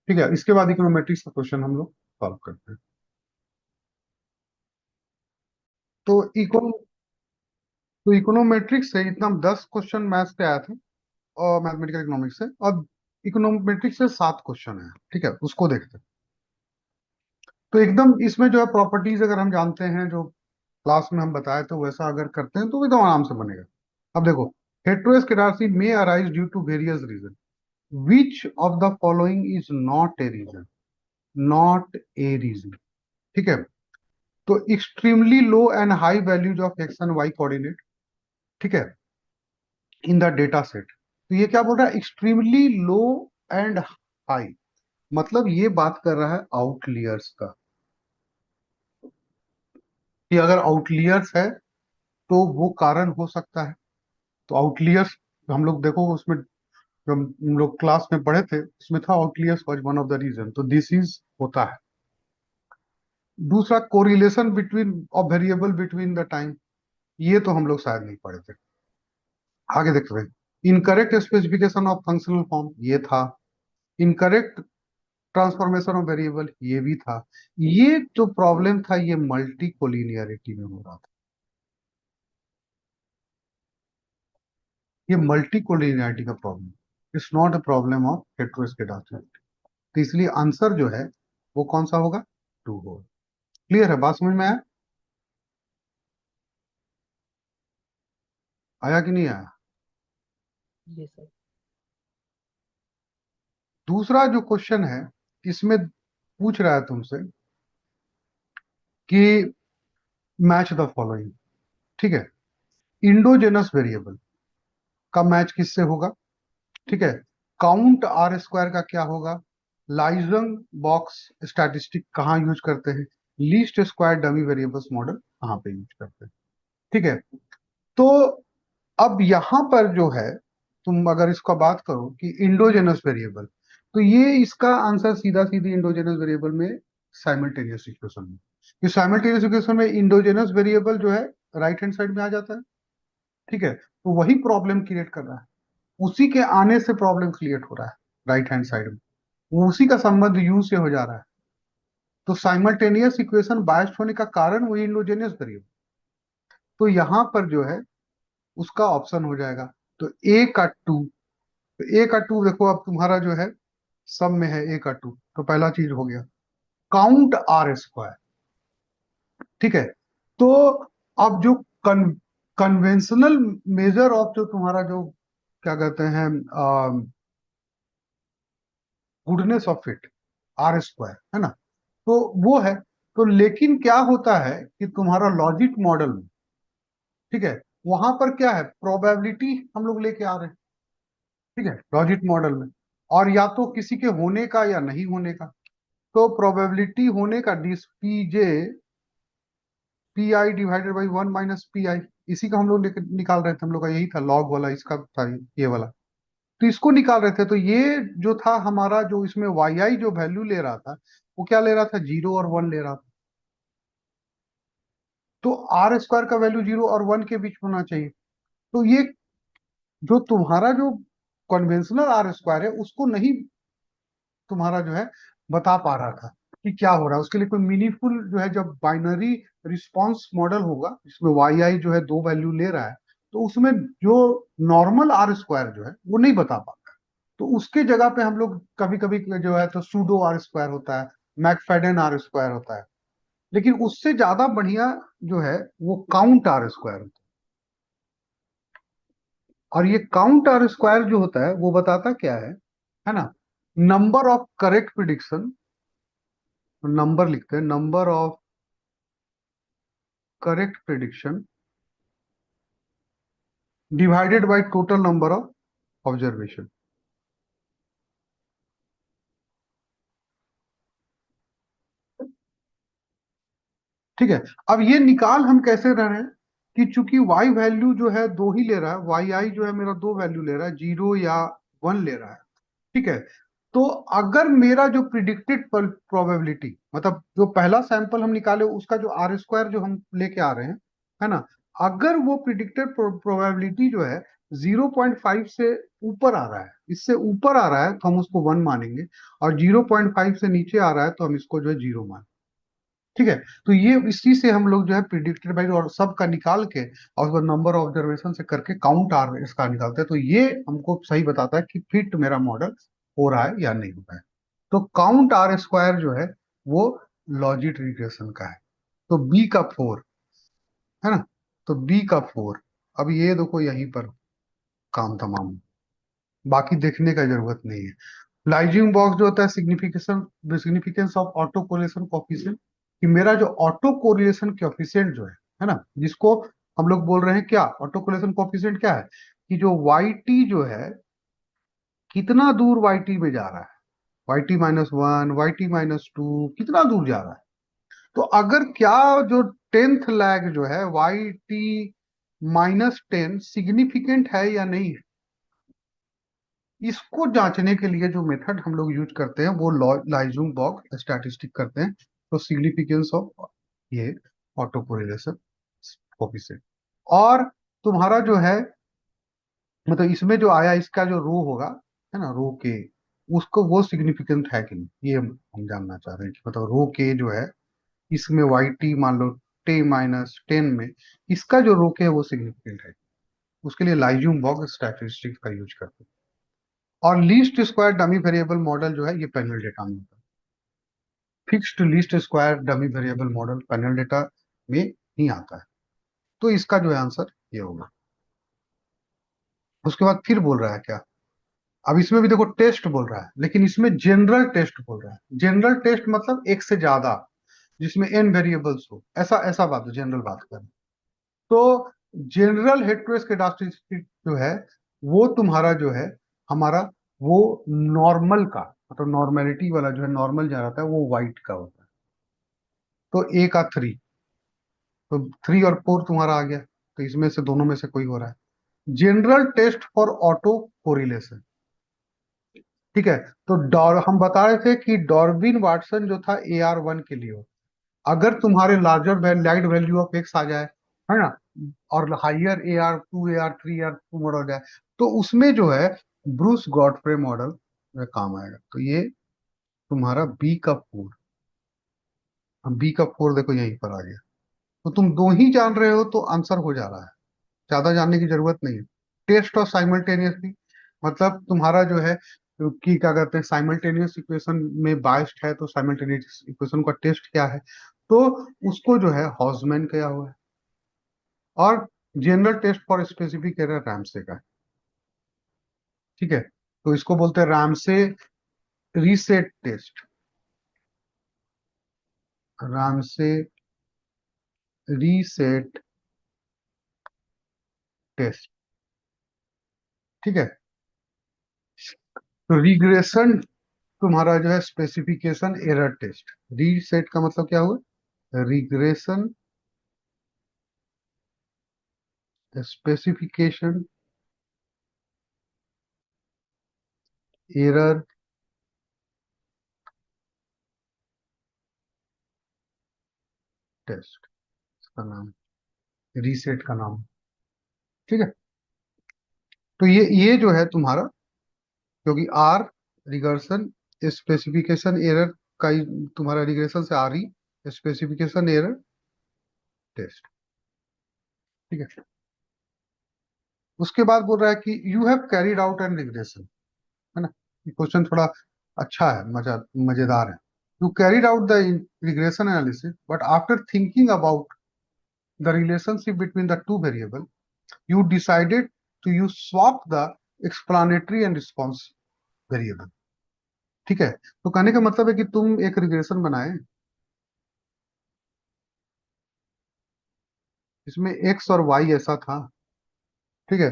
ठीक है, इसके बाद इकोनोमेट्रिक्स का क्वेश्चन हम लोग सॉल्व करते हैं। तो इकोनोमेट्रिक्स से इतना 10 क्वेश्चन मैथ्स पे आया था और मैथमेटिकल इकोनॉमिक्स से, और इकोनोमेट्रिक्स से 7 क्वेश्चन है। ठीक है, उसको देखते हैं। तो एकदम इसमें जो है प्रॉपर्टीज अगर हम जानते हैं, जो क्लास में हम बताए तो वैसा अगर करते हैं तो एकदम आराम से बनेगा। अब देखो, heteroscedasticity may arise due to various reason, which of the following is not a reason, not a reason. ठीक है, तो extremely low and high values of X and Y coordinate, ठीक है, इन द डेटा सेट। तो ये क्या बोल रहा है, एक्सट्रीमली लो एंड हाई, मतलब ये बात कर रहा है आउटलियर्स का, कि अगर आउटलियर्स है तो वो कारण हो सकता है। तो आउटलियर्स हम लोग देखो उसमें, जो हम लोग क्लास में पढ़े थे उसमें था outliers was one of the reason, तो दिस इज होता है। दूसरा, correlation between of variable between the time, ये तो हम लोग शायद नहीं पढ़े थे। आगे देखते हैं, incorrect specification of functional form, ये था। इनकरेक्ट ट्रांसफॉर्मेशन ऑफ वेरिएबल, ये भी था। ये जो प्रॉब्लम था ये मल्टी कोलिनियरिटी में हो रहा था, ये मल्टी कोलिनियरिटी का problem, it's not a problem of heteroscedastic. तो इसलिए आंसर जो है वो कौन सा होगा, 2 होगा। क्लियर है, बात समझ में आया, आया कि नहीं आया? जी सर। दूसरा जो क्वेश्चन है इसमें पूछ रहा है तुमसे कि मैच द फॉलोइंग। ठीक है, इंडोजेनस वेरिएबल का मैच किससे होगा, ठीक है, काउंट आर स्क्वायर का क्या होगा, लाइजन बॉक्स स्टैटिस्टिक कहाँ यूज करते हैं, least square dummy variables model कहाँ पे यूज करते हैं। ठीक है, तो अब यहां पर जो है, तुम अगर इसका बात करो कि इंडोजेनस वेरिएबल, तो ये इसका आंसर सीधा सीधी इंडोजेनस वेरिएबल में साइमल्टेनियस इक्वेशन में, कि साइमल्टेनियस इक्वेशन में इंडोजेनस वेरिएबल जो है राइट हैंड साइड में आ जाता है। ठीक है, तो वही प्रॉब्लम क्रिएट कर रहा है, उसी के आने से प्रॉब्लम क्रिएट हो रहा है राइट हैंड साइड में, उसी का संबंध यू से हो जा रहा है। तो साइमल्टेनियस इक्वेशन बायस्ड होने का कारण वही इंडोजेनियस वेरिएबल, तो यहां पर जो है उसका ऑप्शन हो जाएगा। तो ए का टू, तो ए का टू देखो अब तुम्हारा जो है सब में है ए का टू, तो पहला चीज हो गया काउंट आर स्क्वायर। ठीक है, तो अब जो कन्वेंशनल मेजर ऑफ जो तुम्हारा जो क्या कहते हैं goodness of it, R square है ना, तो वो है। तो लेकिन क्या होता है कि तुम्हारा लॉजिक मॉडल में, ठीक है, वहां पर क्या है, प्रोबेबिलिटी हम लोग लेके आ रहे हैं, ठीक है, लॉजिक मॉडल में, और या तो किसी के होने का या नहीं होने का। तो प्रोबेबिलिटी होने का this P J P I divided by one minus P I, इसी का हम लोग निकाल रहे थे, हम लोग का यही था लॉग वाला, इसका था ये वाला। तो इसको निकाल रहे थे, तो ये जो था हमारा, जो इसमें वाई आई जो वैल्यू ले रहा था, वो क्या ले रहा था, जीरो और वन ले रहा था। तो आर स्क्वायर का वैल्यू जीरो और वन के बीच होना चाहिए। तो ये जो तुम्हारा जो कन्वेंशनल आर स्क्वायर है उसको नहीं तुम्हारा जो है बता पा रहा था कि क्या हो रहा है। उसके लिए कोई मीनिंगफुल जो है, जब बाइनरी रिस्पांस मॉडल होगा जिसमें वाई आई जो है दो वैल्यू ले रहा है, तो उसमें जो नॉर्मल आर स्क्वायर जो है वो नहीं बता पाता। तो उसके जगह पे हम लोग कभी कभी जो है तो सूडो आर स्क्वायर होता है, मैकफेडन आर स्क्वायर होता है, लेकिन उससे ज्यादा बढ़िया जो है वो काउंट आर स्क्वायर होता है। और ये काउंट आर स्क्वायर जो होता है वो बताता क्या है ना, number of correct prediction, number लिखते हैं, number of correct prediction divided by total number of observation. ठीक है, अब ये निकाल हम कैसे रह रहे हैं कि चूंकि y वैल्यू जो है दो ही ले रहा है, वाई आई जो है मेरा दो वैल्यू ले रहा है, जीरो या वन ले रहा है। ठीक है, तो अगर मेरा जो प्रिडिक्टेड प्रोबेबिलिटी, मतलब जो पहला सैंपल हम निकाले उसका जो आर स्क्वायर जो हम लेके आ रहे हैं, है ना, अगर वो प्रिडिक्टेड प्रोबेबिलिटी जो है 0.5 से ऊपर आ रहा है, इससे ऊपर आ रहा है तो हम उसको वन मानेंगे, और 0.5 से नीचे आ रहा है तो हम इसको जो है जीरो मानेंगे। ठीक है, तो ये इसी से हम लोग जो है प्रिडिक्टेड बाई और सब का निकाल के और उसको नंबर ऑब्जर्वेशन से करके काउंट आर इसका निकालते हैं, तो ये हमको सही बताता है कि फिट मेरा मॉडल हो रहा है या नहीं हो रहा है। तो काउंट आर स्क्वायर जो है वो लॉजिक रिग्रेशन का है। तो बी का फोर है ना, तो बी का फोर, अब ये देखो यहीं पर काम तमाम, बाकी देखने का जरूरत नहीं है। लाइजिंग बॉक्स जो होता है signification significance of auto correlation coefficient, कि मेरा जो ऑटो कोरिलेशन कोफिशिएंट जो है ना, जिसको हम लोग बोल रहे हैं क्या, ऑटो कोरिलेशन कोफिशिएंट क्या है, कि जो वाई टी जो है कितना दूर वाई टी में जा रहा है, Y T minus one, Y T minus two, कितना दूर जा रहा है। तो अगर क्या जो टेंथ लैग जो है Y T minus ten significant है या नहीं, इसको जांचने के लिए जो मेथड हम लोग यूज करते हैं वो लाइजूम बॉक्स स्टैटिस्टिक करते हैं। तो सिग्निफिकेंस ऑफ ये ऑटो कोरिलेशन कोफिशिएंट, और तुम्हारा जो है मतलब इसमें जो आया इसका जो रो होगा, है ना, रो के, उसको वो सिग्निफिकेंट है कि नहीं, ये हम जानना चाह रहे हैं कि मतलब रो के जो है इसमें वाई टी मान लो टे माइनस टेन में, इसका जो रो के है वो सिग्निफिकेंट है। उसके लिए लाइजूम बॉक्स स्टैटिस्टिक्स का यूज करते हैं। और least square dummy variable model जो है ये पैनल डेटा में होता है। Fixed least square dummy variable model panel data में ही आता है। तो इसका जो है आंसर ये होगा। उसके बाद फिर बोल रहा है क्या, अब इसमें भी देखो टेस्ट बोल रहा है, लेकिन इसमें जनरल टेस्ट बोल रहा है। जनरल टेस्ट मतलब एक से ज्यादा, जिसमें एन वेरिएबल्स हो, ऐसा ऐसा बात है, जनरल बात करें तो। जनरल हेट्रोस्केडास्टिसिटी जो है वो तुम्हारा जो है हमारा वो नॉर्मल का, मतलब नॉर्मेलिटी वाला जो है, नॉर्मल जा रहा है वो वाइट का होता है। तो ए का थ्री, तो थ्री और फोर तुम्हारा आ गया, तो इसमें से दोनों में से कोई हो रहा है। General test for autocorrelation, ठीक है, तो हम बता रहे थे कि डॉर्बिन वाटसन जो था ए आर वन के लिए हो, अगर तुम्हारे larger light value of X आ जाए, है ना, और higher A R two, A R three, R two model हो जाए, तो उसमें जो है ब्रूस गॉडफ्रे मॉडल में काम आएगा। तो ये तुम्हारा बी का फोर, हम बी का फोर देखो यहीं पर आ गया। तो तुम दो ही जान रहे हो तो आंसर हो जा रहा है, ज्यादा जानने की जरूरत नहीं है। टेस्ट ऑफ साइमल्टेनियसली, मतलब तुम्हारा जो है कि क्या कहते हैं, साइमल्टेनियस इक्वेशन में बाइस्ड है तो साइमल्टेनियस इक्वेशन का टेस्ट क्या है, तो उसको जो है हॉजमैन किया हुआ है। और general test for specific error Ramsey का है। ठीक है, तो इसको बोलते हैं Ramsey reset test, Ramsey reset test. ठीक है, तो रिग्रेशन तुम्हारा जो है स्पेसिफिकेशन एरर टेस्ट। रीसेट का मतलब क्या हुआ, रिग्रेशन स्पेसिफिकेशन एरर टेस्ट, इसका नाम, रीसेट का नाम। ठीक है, तो ये जो है तुम्हारा, क्योंकि आर रिगर्सन स्पेसिफिकेशन एरर का ही तुम्हारा रिग्रेशन से आ रही स्पेसिफिकेशन एरर टेस्ट। ठीक है, उसके बाद बोल रहा है कि you have carried out an regression, है ना। ये क्वेश्चन थोड़ा अच्छा है, मजेदार है। You carried out the regression analysis but after thinking about the relationship between the two variable you decided to you swap the explanatory and response variable. ठीक है, तो कहने का मतलब है कि तुम एक रिग्रेशन बनाए, इसमें एक्स और वाई ऐसा था। ठीक है,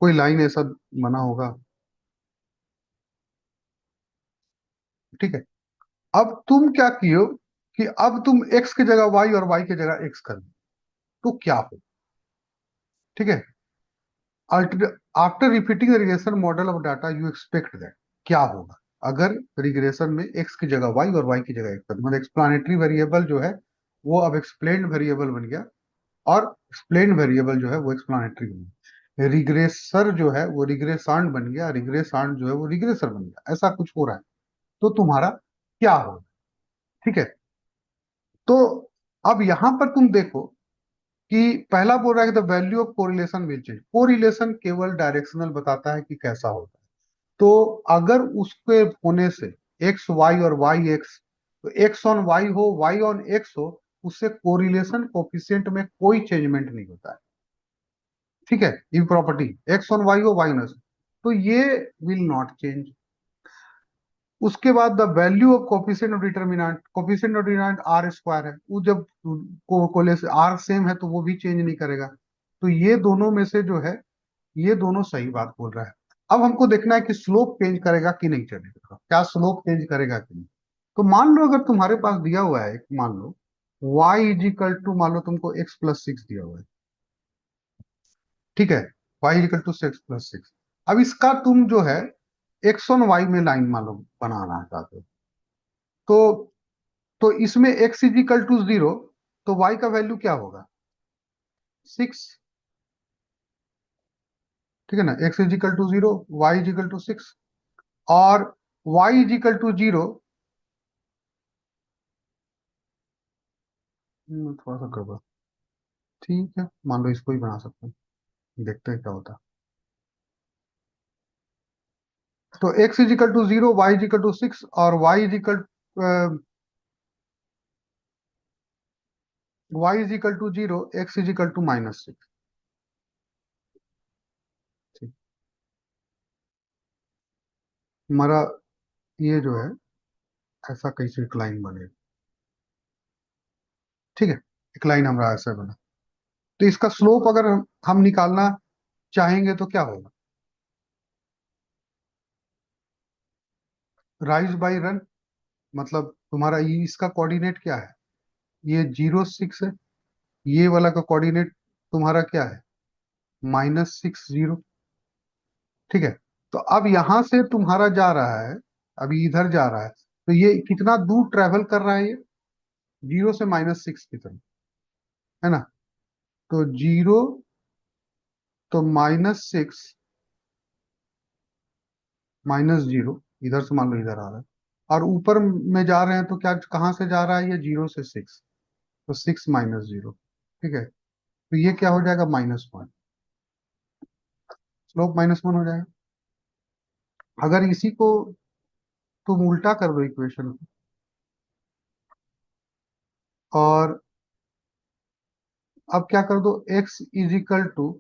कोई लाइन ऐसा बना होगा। ठीक है, अब तुम क्या किए कि अब तुम एक्स की जगह वाई और वाई की जगह एक्स कर दो, तो क्या हो। ठीक है, after repeating the regression model of data you expect that, क्या होगा अगर रिग्रेशन में एक्स की जगह वाई और वाई की जगह एक्स कर दो, मतलब एक्सप्लानेटरी वेरिएबल जो है वो अब एक्सप्लेन्ड वेरिएबल बन गया, और एक्सप्लेन वेरिएबल जो है वो एक्सप्लानेटरी बन गया। रिग्रेसर जो है वो रिग्रेसांड बन गया, रिग्रेसांड जो है वो रिग्रेसर बन गया, ऐसा कुछ हो रहा है। तो तुम्हारा क्या होगा। ठीक है, तो अब यहां पर तुम देखो कि पहला बोल रहा है कि the value of correlation will change. Correlation केवल डायरेक्शनल बताता है कि कैसा होगा। तो अगर उसके होने से एक्स वाई और वाई एक्स, तो एक्स ऑन वाई हो वाई ऑन एक्स हो, उससे कोरिलेशन कोफिशिएंट में कोई चेंजमेंट नहीं होता है। ठीक है, ये प्रॉपर्टी एक्स ऑन वाई हो वाई ऑन एक्स, तो ये विल नॉट चेंज। उसके बाद the value of coefficient of determinant, coefficient of determinant R square है, वो जब को आर सेम है तो वो भी चेंज नहीं करेगा। तो ये दोनों में से जो है, ये दोनों सही बात बोल रहा है। अब हमको देखना है कि स्लोप चेंज करेगा कि नहीं चलेगा, क्या स्लोप चेंज करेगा कि नहीं। तो मान लो अगर तुम्हारे पास दिया हुआ है, मान लो y इज इक्वल टू, मान लो तुमको x+6 दिया हुआ है। ठीक है, y is equal to x+6। अब इसका तुम जो है एक्स ऑन वाई में लाइन मान लो बनाना चाहते हो, तो इसमें x इज इक्वल टू 0, तो y का वैल्यू क्या होगा, 6। ठीक है ना, x is equal to 0, y is equal to 6, और y इज इक्वल टू 0। थोड़ा सा गड़बड़, ठीक है मान लो इसको ही बना सकते हैं, देखते हैं क्या होता है। तो x is equal to 0, y is equal to 6, और y is equal to 0, x is equal to -6। ठीक, हमारा ये जो है ऐसा कैसे एक लाइन बने। ठीक है, एक लाइन हमारा ऐसा बना, तो इसका स्लोप अगर हम निकालना चाहेंगे तो क्या होगा, राइज बाई रन, मतलब तुम्हारा ये इसका कोऑर्डिनेट क्या है, ये 0 6 है, ये वाला का कोऑर्डिनेट तुम्हारा क्या है, -6 0। ठीक है, तो अब यहां से तुम्हारा जा रहा है, अभी इधर जा रहा है, तो ये कितना दूर ट्रेवल कर रहा है, ये 0 से -6 की तरफ, है ना। तो 0, तो -6 -0, इधर से मान लो इधर आ रहा है, और ऊपर में जा रहे हैं तो क्या, कहाँ से जा रहा है, ये 0 से 6, तो 6 - 0। ठीक है, तो ये क्या हो जाएगा, -1। स्लोप -1 हो जाएगा। अगर इसी को तुम उल्टा कर दो इक्वेशन को, और अब क्या कर दो, x इज इक्वल टू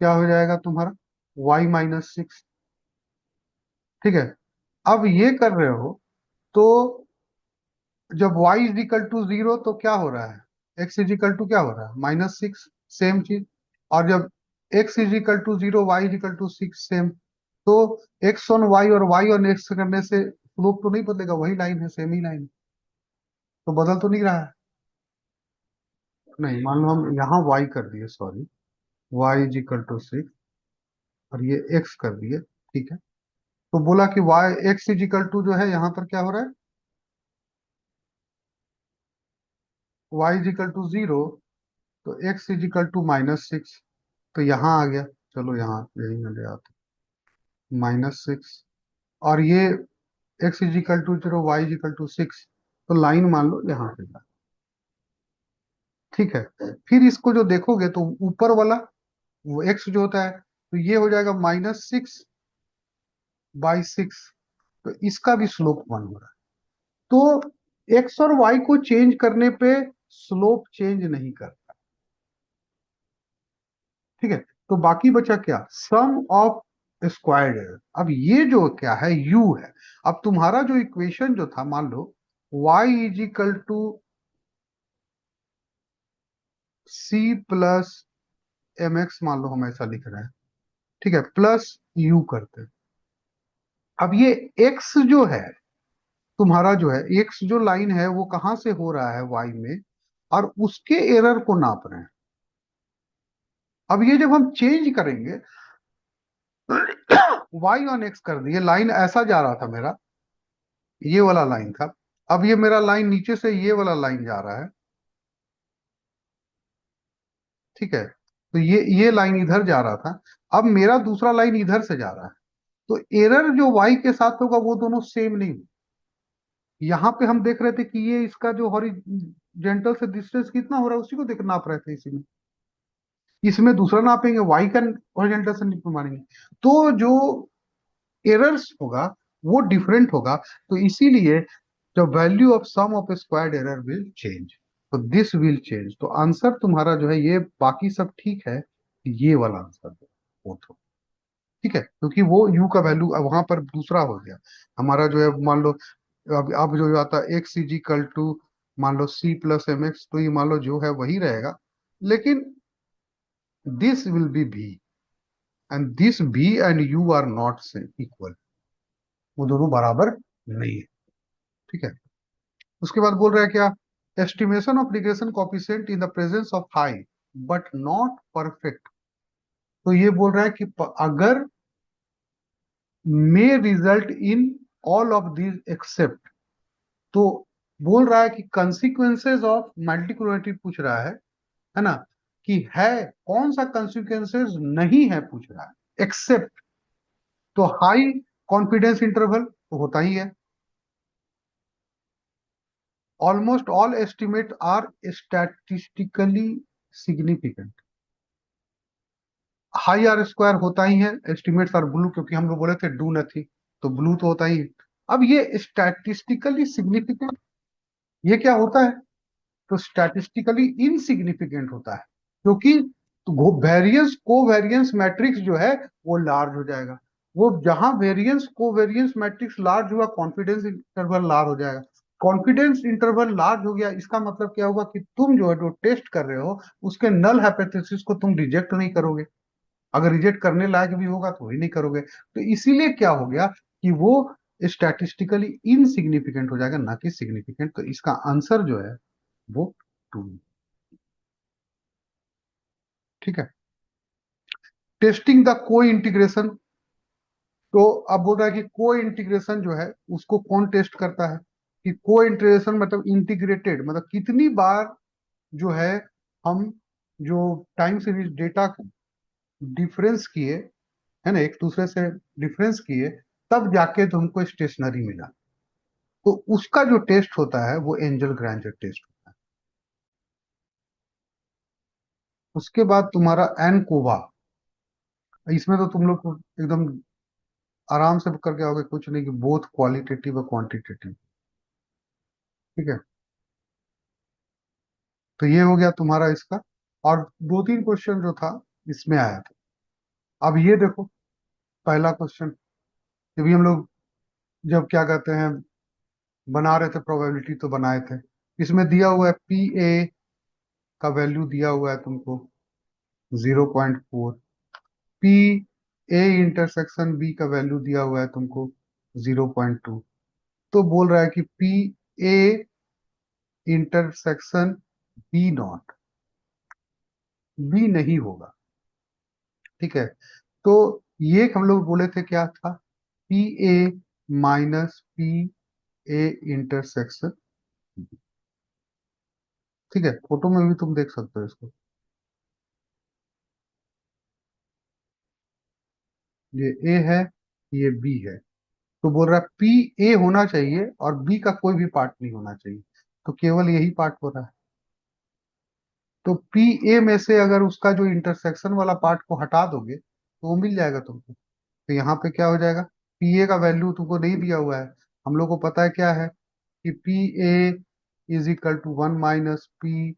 क्या हो जाएगा तुम्हारा, y-6। ठीक है। अब ये कर रहे हो तो जब y इज इक्वल टू 0 तो क्या हो रहा है, x इज इक्वल टू क्या हो रहा है, -6, सेम चीज। और जब x is equal to 0, y is equal to 6, same. तो x ऑन y और y ऑन x करने से स्लोप तो नहीं बदलेगा, वही लाइन है, सेम ही लाइन। तो बदल तो नहीं रहा है। नहीं, मान लो हम यहाँ y कर दिए, sorry, y is equal to 6 और ये x कर दिए। ठीक है। तो बोला कि y x is equal to जो है यहाँ पर क्या हो रहा है, y इज इक्वल टू 0, तो x इज इक्वल टू -6। तो यहाँ आ गया, चलो यहाँ यही में ले आते, -6। और ये x is equal to 0, y is equal to 6। तो लाइन मान लो यहाँ पे था। ठीक है। फिर इसको जो देखोगे तो ऊपर वाला वो x जो होता है, तो ये हो जाएगा -6/6। तो इसका भी स्लोप 1 हो रहा है। तो x और y को चेंज करने पे स्लोप चेंज नहीं करता। ठीक है। तो बाकी बचा क्या, सम ऑफ स्क्वायर्ड एरर। अब ये जो क्या है, u है। अब तुम्हारा जो इक्वेशन जो था, मान लो y is equal to c plus mx, मान लो हम ऐसा लिख रहे हैं। ठीक है, प्लस u करते हैं। अब ये x जो है तुम्हारा, जो है x जो लाइन है वो कहां से हो रहा है, y में, और उसके एरर को नाप रहे हैं। अब ये जब हम चेंज करेंगे, y ऑन x कर दिए, लाइन ऐसा जा रहा था मेरा, ये वाला लाइन था। अब ये मेरा लाइन नीचे से ये वाला लाइन जा रहा है। ठीक है। तो ये लाइन इधर जा रहा था। अब मेरा दूसरा लाइन इधर से जा रहा है। तो एरर जो y के साथ होगा वो दोनों सेम नहीं होगा। यहाँ पे हम देख रहे थे कि ये इसका जो हॉरिजेंटल से डिस्टेंस कितना हो रहा है, उसी को देख नाप रहे थे इसी में। इसमें दूसरा नापेंगे, y का हॉरिजेंटल से नहीं मानेंगे। तो जो एरर्स होगा वो डिफरेंट होगा। तो इसीलिए the value of sum of squared error will change. तो दिस विल चेंज। तो आंसर तुम्हारा जो है, ये बाकी सब ठीक है, ये वाला आंसर है वो तो। ठीक है, क्योंकि वो u का वैल्यू वहां पर दूसरा हो गया हमारा, जो है मान लो, अब जो आता है x इज इक्वल टू, मान लो c प्लस एम एक्स, तो ये मान लो जो है वही रहेगा। लेकिन this will be v, and this v and u are not equal. वो दोनों बराबर नहीं है। ठीक है। उसके बाद बोल रहा है क्या, estimation of regression coefficient in the presence of high but not perfect. तो ये बोल रहा है कि अगर may result in all of these except, तो बोल रहा है कि कंसिक्वेंसेज ऑफ मल्टीकुलरिटी पूछ रहा है ना, कि है कौन सा कंसिक्वेंसेज नहीं है पूछ रहा है, एक्सेप्ट। तो हाई कॉन्फिडेंस इंटरवल तो होता ही है, almost all estimate are statistically significant. High R square होता ही है, एस्टिमेट्स आर ब्लू, क्योंकि हम लोग बोले थे डू नथिंग, तो ब्लू तो होता ही है। अब ये स्टैटिस्टिकली सिग्निफिकेंट, ये क्या होता है, तो स्टैटिस्टिकली इनसिग्निफिकेंट होता है, क्योंकि वेरियंस कोवेरियंस मैट्रिक्स जो है वो लार्ज हो जाएगा। वो जहां वेरियंस कोवेरियंस मैट्रिक्स लार्ज हुआ, कॉन्फिडेंस इंटरवल लार्ज हो जाएगा। कॉन्फिडेंस इंटरवल लार्ज हो गया, इसका मतलब क्या होगा कि तुम जो है जो टेस्ट कर रहे हो उसके नल हाइपोथेसिस को तुम रिजेक्ट नहीं करोगे। अगर रिजेक्ट करने लायक भी होगा तो ही नहीं करोगे। तो इसीलिए क्या हो गया कि वो स्टैटिस्टिकली इनसिग्निफिकेंट हो जाएगा, ना कि सिग्निफिकेंट। तो इसका आंसर जो है वो 2। ठीक है। टेस्टिंग द को इंटीग्रेशन। तो अब बोल रहा है कि को इंटीग्रेशन जो है उसको कौन टेस्ट करता है, कि को इंटीग्रेशन मतलब इंटीग्रेटेड, मतलब कितनी बार जो है हम जो टाइम सीरीज डेटा डिफरेंस किए, है ना, एक दूसरे से डिफरेंस किए, तब जाके तुमको स्टेशनरी मिला। तो उसका जो टेस्ट होता है वो एंजल ग्रांजर टेस्ट होता है। उसके बाद तुम्हारा एनकोवा। इसमें तो तुम लोग को एकदम आराम से करके आओगे, कुछ नहीं कि बोथ क्वालिटेटिव और क्वांटिटेटिव। ठीक है, तो ये हो गया तुम्हारा इसका। और दो तीन क्वेश्चन जो था इसमें आया था। अब ये देखो, पहला क्वेश्चन, जब भी हम लोग जब क्या कहते हैं बना रहे थे प्रोबेबिलिटी तो बनाए थे। इसमें दिया हुआ है पी ए का वैल्यू दिया हुआ है तुमको 0.4, पी ए इंटरसेक्शन बी का वैल्यू दिया हुआ है तुमको 0.2। तो बोल रहा है कि P A intersection B not, B नहीं होगा। ठीक है, तो ये हम लोग बोले थे क्या था, P A minus P A intersection. ठीक है, फोटो में भी तुम देख सकते हो इसको, ये ए है, ये बी है। तो बोल रहा है पी ए होना चाहिए और बी का कोई भी पार्ट नहीं होना चाहिए, तो केवल यही पार्ट हो रहा है। तो पी ए में से अगर उसका जो इंटरसेक्शन वाला पार्ट को हटा दोगे तो वो मिल जाएगा तुमको। तो यहाँ पे क्या हो जाएगा, पी ए का वैल्यू तुमको नहीं दिया हुआ है। हम लोग को पता है क्या है कि P A is equal to 1 - P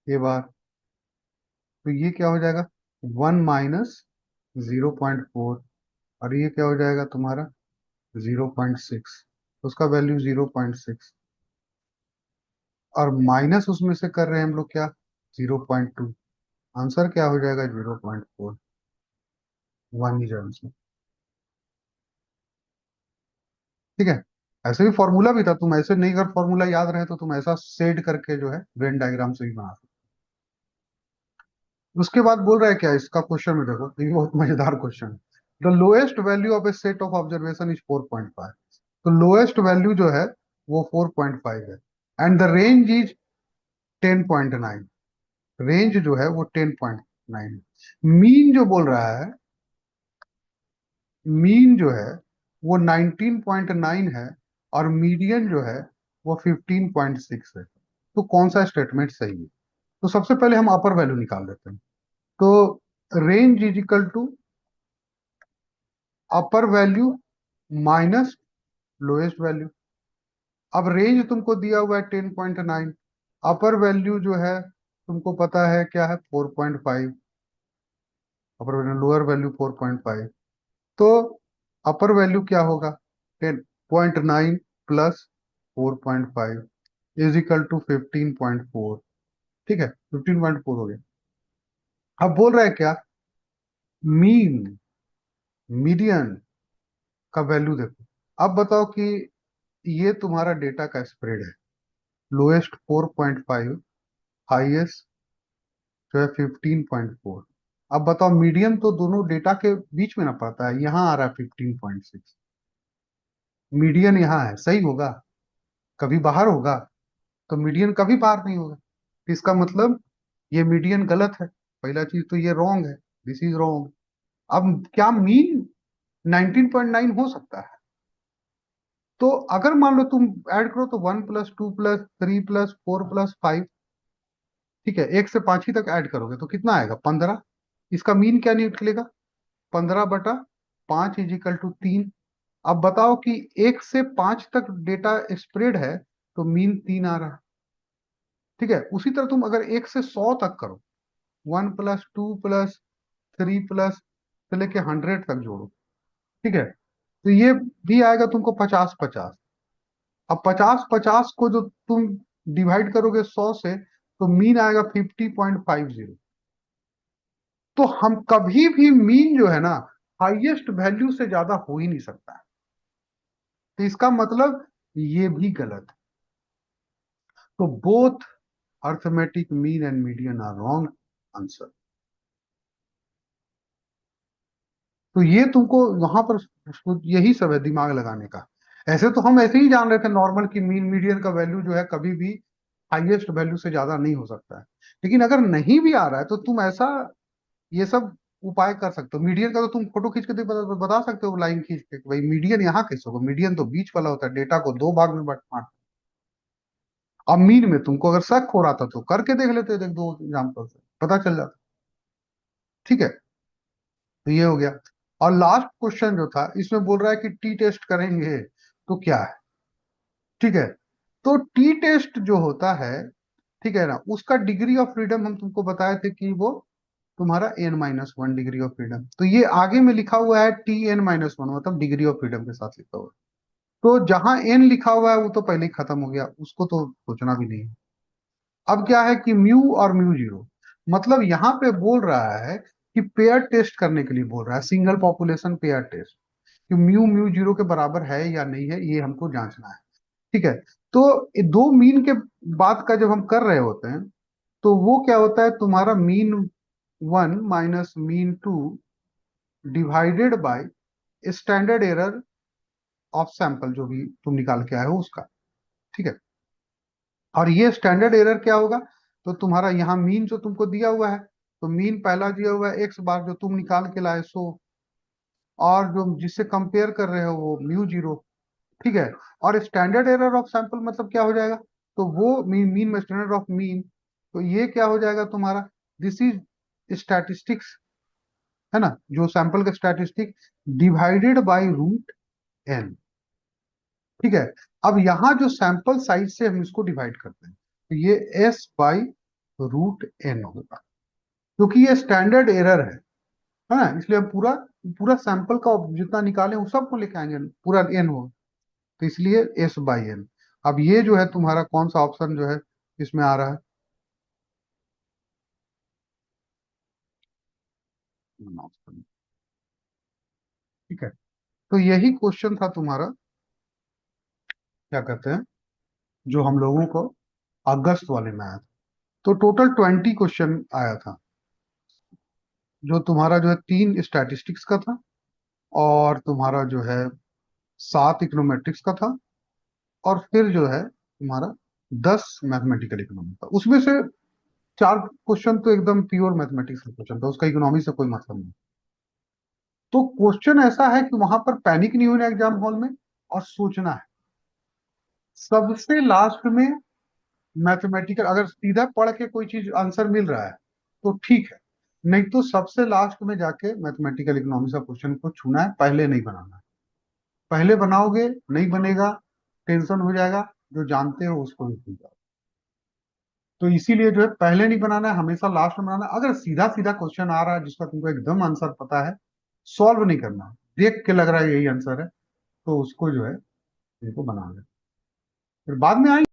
A bar. तो ये क्या हो जाएगा, 1 - 0.4, और ये क्या हो जाएगा तुम्हारा 0.6। उसका वैल्यू 0.6, और माइनस उसमें से कर रहे हैं हम लोग क्या, 0.2। आंसर क्या हो जाएगा 0.4, वन ही जाए उसमें। ठीक है, ऐसे भी फॉर्मूला भी था, तुम ऐसे नहीं, अगर फॉर्मूला याद रहे तो तुम ऐसा सेड करके जो है वेन डायग्राम से भी बना सकते हो। उसके बाद बोल रहा है क्या इसका क्वेश्चन में, देखो ये बहुत मजेदार क्वेश्चन है। The lowest value of A set of observation is 4.5। तो लोएस्ट वैल्यू जो है वो 4.5 है, and the range is 10.9। Range जो है वो 10.9। मीन जो बोल रहा है, मीन जो है वो 19.9 है, और मीडियन जो है वो 15.6 है। तो कौन सा स्टेटमेंट सही है? तो सबसे पहले हम अपर वैल्यू निकाल लेते हैं। तो range is equal to upper value minus lowest value. अब रेंज तुमको दिया हुआ है 10.9, अपर वैल्यू जो है तुमको पता है क्या है 4.5, अपर वैल्यू लोअर वैल्यू 4.5। तो अपर वैल्यू क्या होगा, 10.9 प्लस 4.5 इज इक्वल टू 15.4। ठीक है, 15.4 हो गया। अब बोल रहा है क्या, मीन, मीडियन का वैल्यू देखो। अब बताओ कि ये तुम्हारा डेटा का स्प्रेड है, लोएस्ट 4.5, हाईएस्ट जो है 15.4। अब बताओ मीडियन तो दोनों डेटा के बीच में ना पड़ता है, यहाँ आ रहा है 15.6। मीडियन यहाँ है, सही होगा? कभी बाहर होगा? तो मीडियन कभी बाहर नहीं होगा। तो इसका मतलब ये मीडियन गलत है, पहला चीज तो ये रॉन्ग है, दिस इज रॉन्ग। अब क्या मीन 19.9 हो सकता है? तो अगर मान लो तुम ऐड करो तो 1 + 2 + 3 + 4 + 5। ठीक है, 1 से 5 ही तक ऐड करोगे तो कितना आएगा, 15। इसका मीन क्या निकलेगा, 15/5 इज इक्वल टू 3। अब बताओ कि 1 से 5 तक डेटा स्प्रेड है, तो मीन 3 आ रहा है। ठीक है, उसी तरह तुम अगर 1 से 100 तक करो, 1 + 2 + 3 से लेके 100 तक जोड़ो। ठीक है, तो ये भी आएगा तुमको 50/50। अब 50/50 को जो तुम डिवाइड करोगे 100 से, तो मीन आएगा 50.50। तो हम कभी भी मीन जो है ना हाईएस्ट वैल्यू से ज्यादा हो ही नहीं सकता है। तो इसका मतलब ये भी गलत है। तो both arithmetic mean and median are wrong answer. तो ये तुमको वहां पर यही सब है दिमाग लगाने का। ऐसे तो हम ऐसे ही जान रहे थे नॉर्मल कि मीन मीडियन का वैल्यू जो है कभी भी हाईएस्ट वैल्यू से ज्यादा नहीं हो सकता है। लेकिन अगर नहीं भी आ रहा है तो तुम ऐसा ये सब उपाय कर सकते हो। मीडियन का तो तुम फोटो खींच के बता सकते हो, लाइन खींच के कि भाई मीडियन यहाँ कैसे होगा, मीडियन तो बीच वाला होता है, डेटा को दो भाग में बांट। अब मीन में तुमको अगर शक हो रहा था तो करके देख लेते, देख दो एग्जाम्पल से। पता चल जाता। ठीक है, तो ये हो गया। और लास्ट क्वेश्चन जो था इसमें बोल रहा है कि टी टेस्ट करेंगे तो क्या है। ठीक है, तो टी टेस्ट जो होता है, ठीक है ना, उसका डिग्री ऑफ फ्रीडम हम तुमको बताए थे कि वो तुम्हारा n-1 डिग्री ऑफ फ्रीडम। तो ये आगे में लिखा हुआ है Tn-1, मतलब डिग्री ऑफ फ्रीडम के साथ लिखा हुआ है। तो जहां n लिखा हुआ है वो तो पहले ही खत्म हो गया, उसको तो सोचना भी नहीं है। अब क्या है कि म्यू और म्यू जीरो, मतलब यहाँ पे बोल रहा है कि पेयर टेस्ट करने के लिए बोल रहा है, सिंगल पॉपुलेशन पेयर टेस्ट, कि म्यू म्यू जीरो के बराबर है या नहीं है, ये हमको जांचना है। ठीक है, तो ये दो मीन के बात का जब हम कर रहे होते हैं, तो वो क्या होता है, तुम्हारा mean 1 minus mean 2 divided by standard error of sample, जो भी तुम निकाल के आए हो उसका। ठीक है, और ये स्टैंडर्ड एरर क्या होगा, तो तुम्हारा यहाँ मीन जो तुमको दिया हुआ है, तो मीन पहला दिया हुआ है एक्स बार जो तुम निकाल के लाए 100, और जो जिससे कंपेयर कर रहे हो वो म्यू जीरो। ठीक है, और स्टैंडर्ड एरर ऑफ सैंपल मतलब क्या हो जाएगा, तो वो मीन मीन में स्टैंडर्ड ऑफ मीन, तो ये क्या हो जाएगा तुम्हारा, दिस इज स्टैटिस्टिक्स, है ना, जो सैंपल का statistic divided by root N. ठीक है, अब यहाँ जो सैंपल साइज से हम इसको डिवाइड करते हैं, तो ये एस बाई रूट एन होगा, क्योंकि ये स्टैंडर्ड एरर है ना, इसलिए हम पूरा पूरा सैंपल का जितना निकाले वो सबको लेके आएंगे, पूरा एन हो, तो इसलिए एस बाई एन। अब ये जो है तुम्हारा कौन सा ऑप्शन जो है इसमें आ रहा है, ऑप्शन। ठीक है, तो यही क्वेश्चन था तुम्हारा, क्या कहते हैं, जो हम लोगों को अगस्त वाले में आया था। तो टोटल 20 क्वेश्चन आया था, जो तुम्हारा जो है 3 स्टैटिस्टिक्स का था, और तुम्हारा जो है 7 इकोनोमेट्रिक्स का था, और फिर जो है तुम्हारा 10 मैथमेटिकल इकोनॉमी था। उसमें से 4 क्वेश्चन तो एकदम प्योर मैथमेटिक्स का क्वेश्चन था, उसका इकोनॉमी से कोई मतलब नहीं। तो क्वेश्चन ऐसा है कि वहां पर पैनिक नहीं होना एग्जाम हॉल में, और सोचना है। सबसे लास्ट में मैथमेटिकल, अगर सीधा पढ़ के कोई चीज आंसर मिल रहा है तो ठीक है, नहीं तो सबसे लास्ट में जाके मैथमेटिकल इकोनॉमिक्स का क्वेश्चन को छूना है, पहले नहीं बनाना है। पहले बनाओगे नहीं बनेगा, टेंशन हो जाएगा, जो जानते हो उसको भी भूल जाओ। तो इसीलिए जो है पहले नहीं बनाना है, हमेशा लास्ट में बनाना है। अगर सीधा सीधा क्वेश्चन आ रहा है जिसका तुमको एकदम आंसर पता है, सॉल्व नहीं करना है, देख के लग रहा है यही आंसर है, तो उसको जो है तुमको बना लेना, फिर बाद में आएंगे।